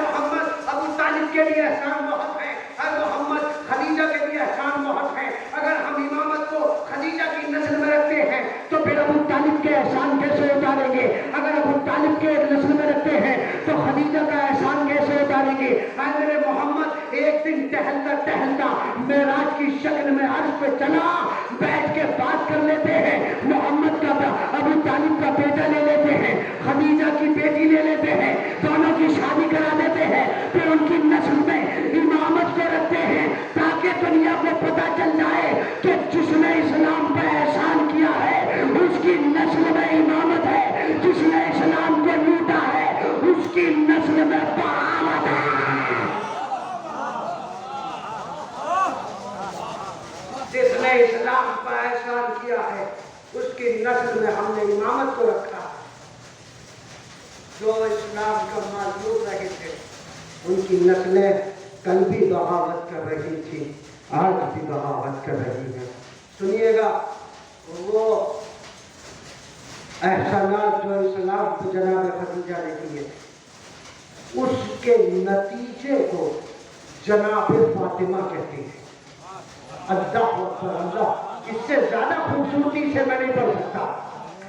محمد ابو طالب کے لیے احسان بہت ہے، اے محمد خدیجہ کے لیے احسان بہت ہے۔ اگر ہم امامت کو خدیجہ کی نسل میں رکھتے ہیں تو پھر ابو طالب کے احسان کیسے اتاریں گے؟ اگر ابو طالب کے نسل میں رکھتے ہیں تو خدیجہ کا احسان کیسے اتاریں گے؟ گزاریں گے. اے میرے محمد ایک دن ٹہلتا ٹہلتا معراج کی شکل میں عرش پہ چلا, بیٹھ کے بات کر لیتے ہیں, محمد کا ابو طالب کا بیٹا لے لیتے ہیں, خدیجہ کی بیٹی لے لیتے ہیں, دونوں کی شادی کرا دیتے ہیں, پھر ان کی نسل میں امامت کو رکھتے ہیں تاکہ دنیا کو پتہ چل جائے کہ جس نے اسلام پہ احسان کیا ہے اس کی نسل میں امامت ہے, جس نے اسلام کو لوٹا ہے اس کی نسل میں بغاوت ہے. جس نے اسلام پر احسان کیا ہے اس کی نسل میں ہم نے امامت کو رکھا. جو اسلام کا مال لوٹ رہے تھے ان کی نسلیں کل بھی بغاوت کر رہی تھی, آج بھی بغاوت کر رہی ہیں. سنیے گا, وہ احسانات جو اسلام کو جناب خدیجہ نے کیے اس کے نتیجے کو جناب فاطمہ کہتی ہے. اللہ اکبر اللہ, اس سے زیادہ خوبصورتی سے میں نہیں پڑھ سکتا,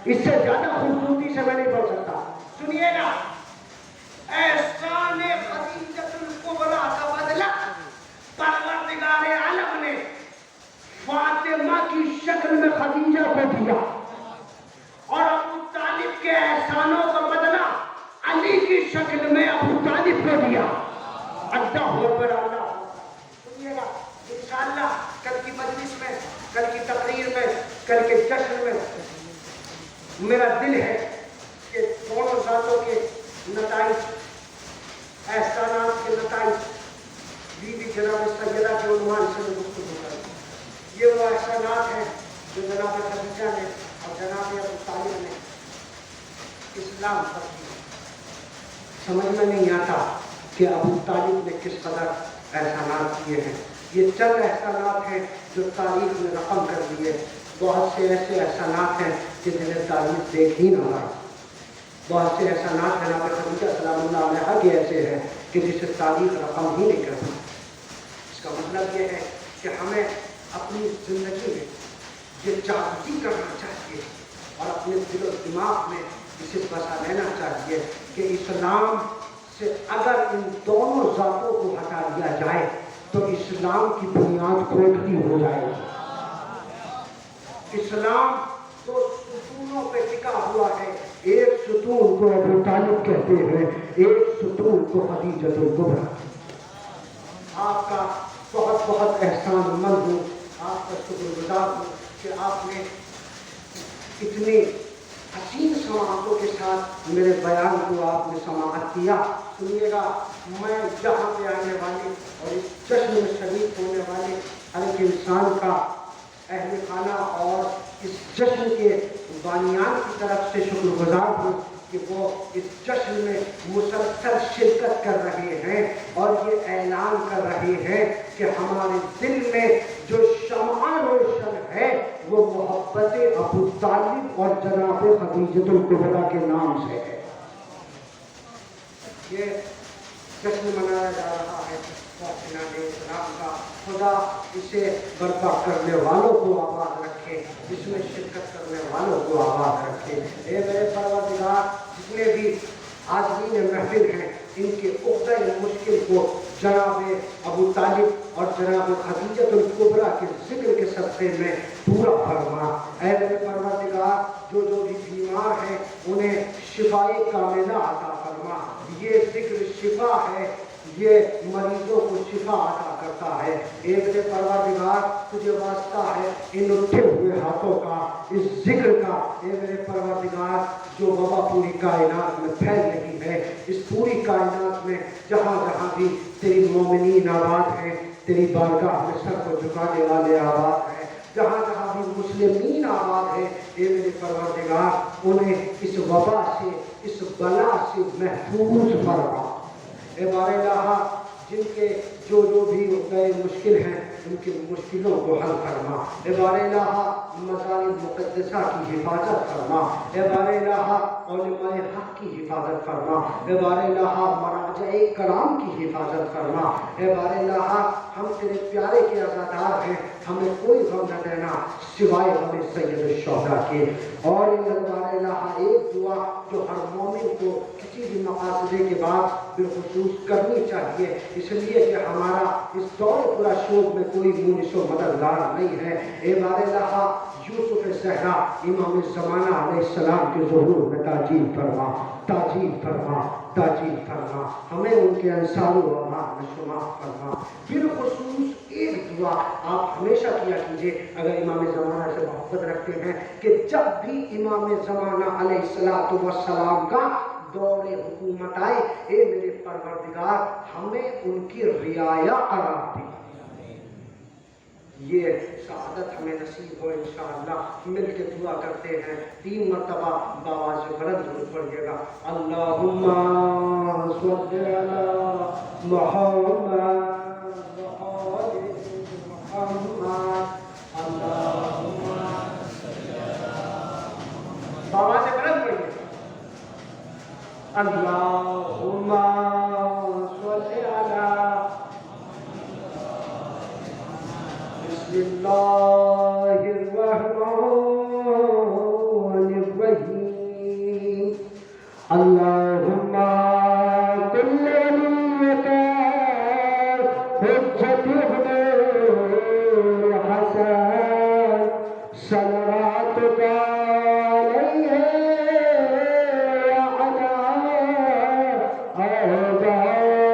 اس سے زیادہ خوبصورتی سے میں نہیں پڑھ سکتا. سنیے گا, احسان خدیجۃ الکبریٰ کا بدلہ پروردگار عالم نے فاطمہ کی شکل میں خدیجہ کو دیا, اور ابو طالب کے احسانوں کا بدلہ علی کی شکل میں ابو طالب کو دیا. اللہ اکبر اللہ. سنیے گا, انشاءاللہ کل کی مجلس میں, کل کی تقریر میں, کل کے جشن میں میرا دل ہے کہ دونوں ذاتوں کے نتائج, احسانات کے نتائج بی بی جناب سیدہ کے عنوان سے گفتگو کریں. یہ وہ احسانات ہیں جو جناب خدیجہ نے اور جناب ابو طالب نے اسلام پر کیا. سمجھ میں نہیں آتا کہ ابو طالب نے کس قدر احسانات کیے ہیں. یہ چند احسانات ہیں جو تاریخ میں رقم کر دیے. بہت سے ایسے احسانات ہیں کہ جنہیں تاریخ دیکھ ہی نہ پائے. بہت سے احسانات جناب خدیجہ سلام اللہ علیہا کے ایسے ہیں کہ جسے تاریخ رقم ہی نہیں کرتی. اس کا مطلب یہ ہے کہ ہمیں اپنی زندگی میں یہ جاگتی کرنا چاہیے اور اپنے دل و دماغ میں اسے بسا لینا چاہیے کہ اسلام سے اگر ان دونوں ذاتوں کو ہٹا دیا جائے تو اسلام کی بنیاد کھوکھلی ہو جائے گی. اسلام تو ستونوں پہ ٹکا ہوا ہے. ایک ستون کو ابو طالب کہتے ہیں, ایک ستون کو خدیجۃ الکبریٰ. آپ کا بہت بہت احسان مند ہوں, آپ کا شکر گزار ہوں کہ آپ نے اتنی حسین سماعتوں کے ساتھ میرے بیان کو آپ نے سماعت کیا. سنیے گا, میں یہاں پہ آنے والے اور اس جشن میں شریک ہونے والے ہر ایک انسان کا, اہل خانہ اور اس جشن کے بانیان کی طرف سے شکر گزار ہوں کہ وہ اس جشن میں مسلسل شرکت کر رہے ہیں اور یہ اعلان کر رہے ہیں کہ ہمارے دل میں جو شمع روشن ہے وہ محبت ابو طالب اور جناب خدیجۃ الکبریٰ کے نام سے ہے. یہ جشن منایا جا رہا ہے اسلام کا. خدا اسے برپا کرنے والوں کو آباد رکھے, اس میں شرکت کرنے والوں کو آباد رکھے. اے میرے پروردگار, جتنے بھی عازمین محفل ہیں ان کے عقدہ مشکل کو جناب ابو طالب اور جناب خدیجۃ الکبریٰ کے ذکر کے صدقے میں پورا فرما. اے میرے پروردگار, جو بھی بیمار ہیں انہیں شفائے کاملہ عطا فرما. یہ ذکر شفا ہے, یہ مریضوں کو شفا عطا کرتا ہے. اے میرے پروردگار, تجھے واسطہ ہے ان اٹھے ہوئے ہاتھوں کا, اس ذکر کا. اے میرے پروردگار, جو وبا پوری کائنات میں پھیل رہی ہے, اس پوری کائنات میں جہاں جہاں بھی تیری مومنین آباد ہیں, تیری بارگاہ میں سر کو جھکانے والے آباد ہیں, جہاں جہاں بھی مسلمین آباد ہیں, اے میرے پروردگار انہیں اس وبا سے, اس بلا سے محفوظ فرما. اے بار الہ, جن کے جو بھی مشکل ہیں ان کی مشکلوں کو حل فرما. اے بار الہ, مظالم مقدسہ کی حفاظت فرما. اے بار الہ, علماء حق کی حفاظت فرما. اے بار الہ, مراجع کرام کی حفاظت فرما. اے بار الہ, ہم تیرے پیارے کے عزادار ہیں, ہمیں کوئی غم نہ دینا سوائے ہمیں سید الشہداء کے. اور اللہ ایک دعا جو ہر مومن کو کسی بھی مقاصدے کے بعد بالخصوص کرنی چاہیے، اس لیے کہ ہمارا اس دور پورا شوق میں کوئی مونس و مددگار نہیں ہے. اے بار اللہ یوسف زہرا امام زمانہ علیہ السلام کے ظہور میں تعجیل فرما، تعجیل فرما، تعجیل فرما. ہمیں ان کے انصار و امان میں شمار فرما. بالخصوص ایک دعا آپ ہمیشہ کیا کیجئے اگر امام زمانہ سے محبت رکھتے ہیں کہ جب بھی امام زمانہ علیہ السلام کا دور حکومت آئے، اے میرے پروردگار ہمیں ان کی رعایا قرار دی. یہ سعادت ہمیں نصیب ہو انشاءاللہ. مل کے دعا کرتے ہیں 3 مرتبہ بآواز بلند ضرور پڑھیے گا. اللہم صل علی محمد وآل محمد. اللہم بآواز بلند پڑھیے گا. اللہم صل علی بسم اللہ الرحمن الرحیم. اللہم کل نبیک حجت ابن الحسن صلواتک علیہ وعلی آبائہ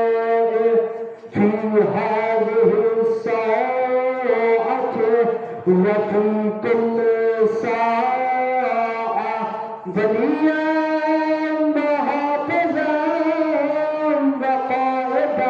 فی هذه الساعة وفي كل ساعة وليا وحافظا وقائدا